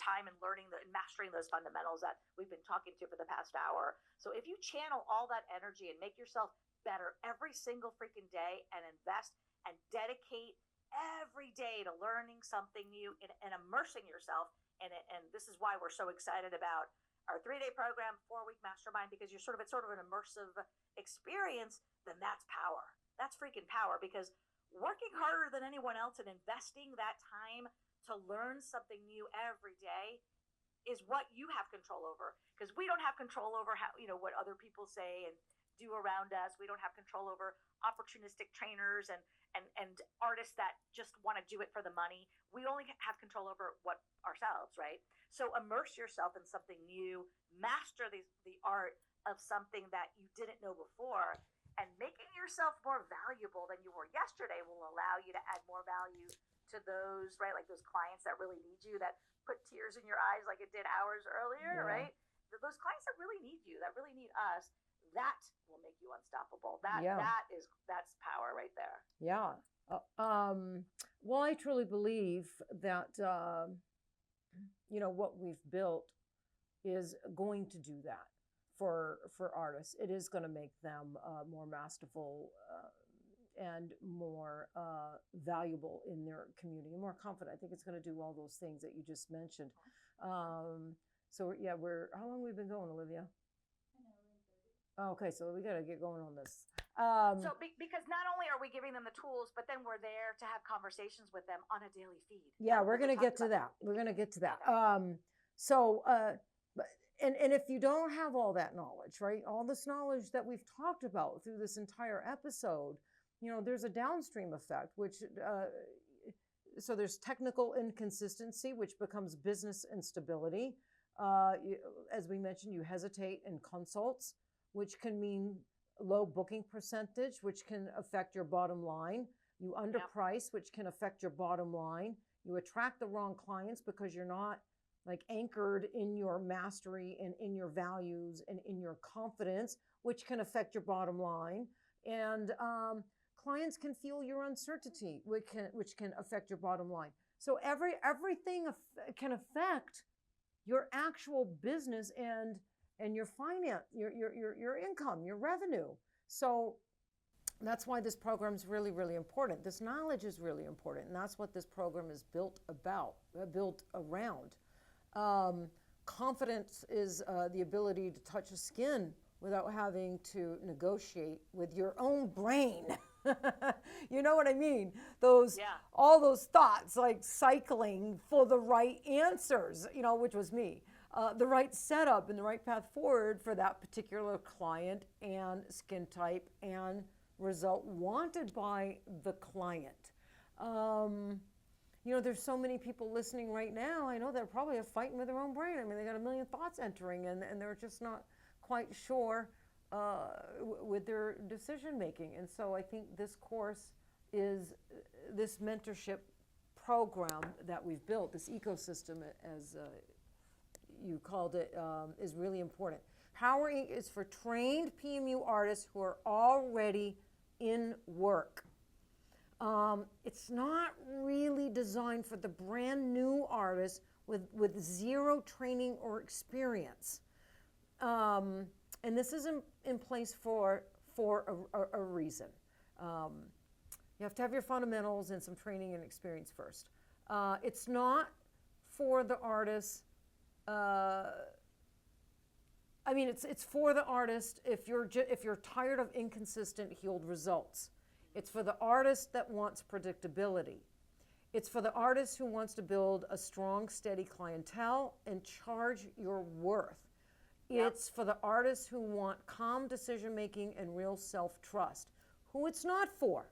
time and learning and mastering those fundamentals that we've been talking to for the past hour. So if you channel all that energy and make yourself better every single freaking day, and invest and dedicate every day to learning something new and immersing yourself in it. And this is why we're so excited about our 3-day program, 4-week mastermind, because it's sort of an immersive experience. Then that's power. That's freaking power, because working harder than anyone else and investing that time to learn something new every day is what you have control over, because we don't have control over how, what other people say and do around us. We don't have control over opportunistic trainers and artists that just want to do it for the money. We only have control over what ourselves, right? So immerse yourself in something new, master the art of something that you didn't know before, and making yourself more valuable than you were yesterday will allow you to add more value to those, right? Like those clients that really need you, that put tears in your eyes like it did hours earlier, right? Those clients that really need you, that really need us, that will make you unstoppable. That's power right there. Yeah. Well, I truly believe that, what we've built is going to do that for artists. It is going to make them more masterful and more valuable in their community, more confident. I think it's going to do all those things that you just mentioned. So yeah, how long have we been going, Olivia? Okay, so we got to get going on this. Because not only are we giving them the tools, but then we're there to have conversations with them on a daily feed. Yeah, we're going to get to that. We're going to get to that. And if you don't have all that knowledge, right, all this knowledge that we've talked about through this entire episode, there's a downstream effect, which, so there's technical inconsistency, which becomes business instability. As we mentioned, you hesitate in consults, which can mean low booking percentage, which can affect your bottom line. You underprice, which can affect your bottom line. You attract the wrong clients because you're not anchored in your mastery and in your values and in your confidence, which can affect your bottom line. And clients can feel your uncertainty, which can affect your bottom line. So everything can affect your actual business and your finance, your income, your revenue. So that's why this program is really, really important. This knowledge is really important, and that's what this program is built around. Confidence is the ability to touch a skin without having to negotiate with your own brain. You know what I mean? All those thoughts, like cycling for the right answers, which was me. The right setup and the right path forward for that particular client and skin type and result wanted by the client. There's so many people listening right now. I know they're probably fighting with their own brain. I mean, they got a million thoughts entering, and they're just not quite sure with their decision making. And so I think this course is this mentorship program that we've built, this ecosystem, as you called it, is really important. EmpowerInk is for trained PMU artists who are already in work. It's not really designed for the brand new artists with zero training or experience. And this is in place for a reason. You have to have your fundamentals and some training and experience first. It's not for the artists. It's for the artist if you're tired of inconsistent healed results. It's for the artist that wants predictability. It's for the artist who wants to build a strong, steady clientele and charge your worth. It's for the artists who want calm decision-making and real self-trust. Who it's not for.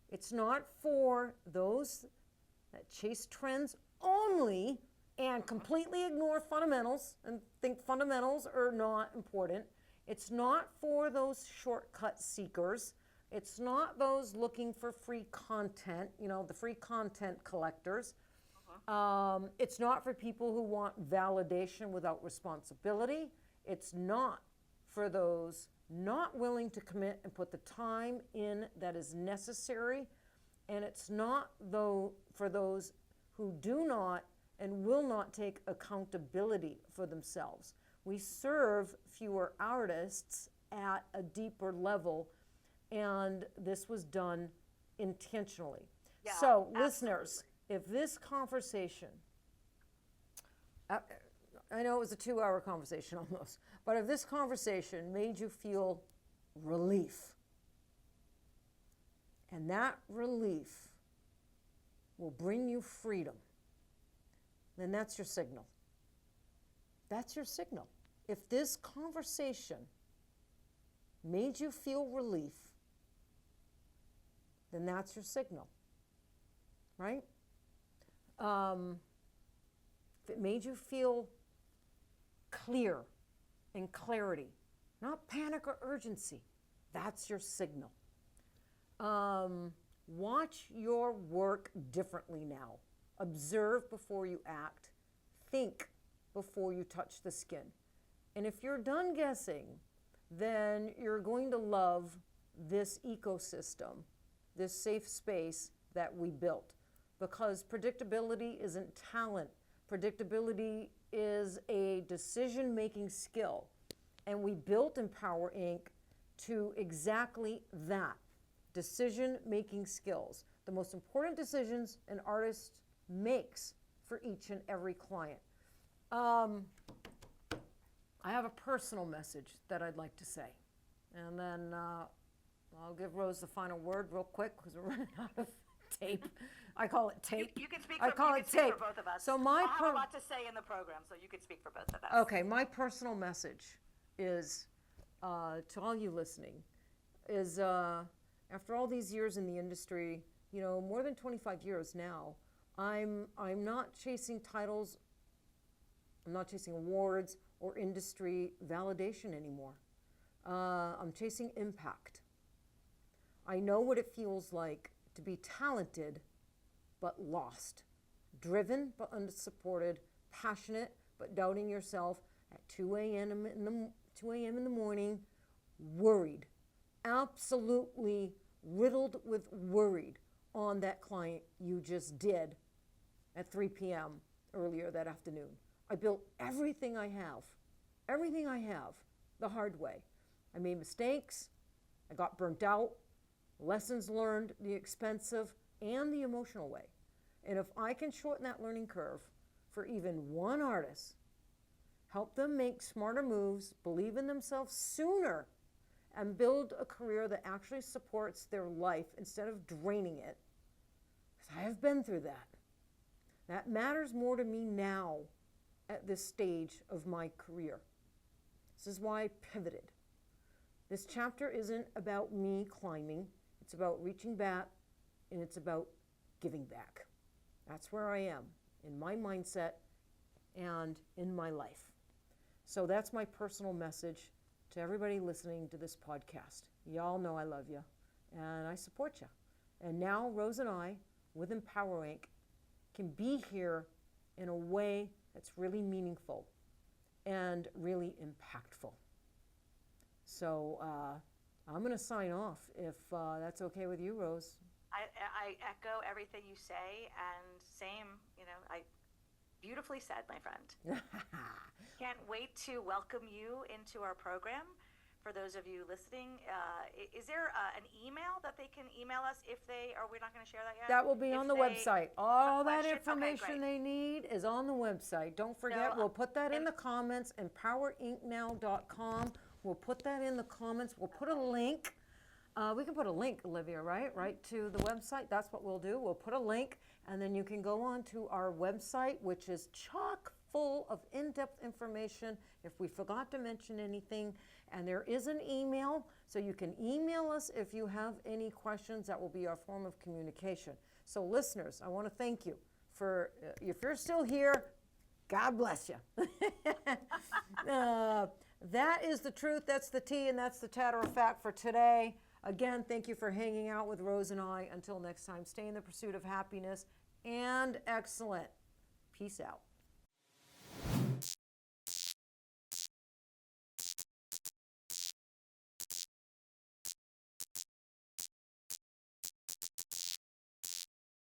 It's not for those that chase trends only and completely ignore fundamentals and think fundamentals are not important. It's not for those shortcut seekers. It's not those looking for free content, the free content collectors. It's not for people who want validation without responsibility. It's not for those not willing to commit and put the time in that is necessary. And it's not for those who do not and will not take accountability for themselves. We serve fewer artists at a deeper level, and this was done intentionally. Yeah, so, absolutely. Listeners, if this conversation, I know it was a 2-hour conversation almost, but if this conversation made you feel relief, and that relief will bring you freedom, then that's your signal. That's your signal. If this conversation made you feel relief, then that's your signal, right? If it made you feel clear and clarity, not panic or urgency, that's your signal. Watch your work differently now. Observe before you act. Think before you touch the skin. And if you're done guessing, then you're going to love this ecosystem, this safe space that we built. Because predictability isn't talent. Predictability is a decision-making skill. And we built EmpowerInk to exactly that, decision-making skills. The most important decisions an artist makes for each and every client. I have a personal message that I'd like to say. And then I'll give Rose the final word real quick because we're running out of tape. I call it tape. You can speak I call it tape. for both of us. So I have a lot to say in the program, so you can speak for both of us. Okay, my personal message is to all you listening is after all these years in the industry, more than 25 years now, I'm not chasing titles, I'm not chasing awards or industry validation anymore. I'm chasing impact. I know what it feels like to be talented but lost, driven but unsupported, passionate but doubting yourself at 2 a.m. in the morning, worried, absolutely riddled with worried on that client you just did at 3 p.m. earlier that afternoon. I built everything I have, the hard way. I made mistakes, I got burnt out, lessons learned, the expensive and the emotional way. And if I can shorten that learning curve for even one artist, help them make smarter moves, believe in themselves sooner, and build a career that actually supports their life instead of draining it. Because I have been through that. That matters more to me now at this stage of my career. This is why I pivoted. This chapter isn't about me climbing. It's about reaching back, and it's about giving back. That's where I am in my mindset and in my life. So that's my personal message to everybody listening to this podcast. Y'all know I love you, and I support you. And now Rose and I, with EmpowerInk, can be here in a way that's really meaningful and really impactful. So I'm going to sign off if that's okay with you, Rose. I echo everything you say, and same, I beautifully said, my friend. Can't wait to welcome you into our program. For those of you listening, is there an email that they can email us if they, or we're not going to share that yet? That will be on the website. All that information they need is on the website. Don't forget, we'll put that in the comments, empowerinknow.com. We'll put that in the comments. We'll put a link We can put a link, Olivia, right to the website. That's what we'll do. We'll put a link, and then you can go on to our website, which is chock full of in-depth information if we forgot to mention anything. And there is an email, so you can email us if you have any questions. That will be our form of communication. So listeners, I want to thank you for, if you're still here, God bless you. That is the truth, that's the tea, and that's the Tatter-a-fact for today. Again, thank you for hanging out with Rose and I. Until next time, stay in the pursuit of happiness and excellent. Peace out.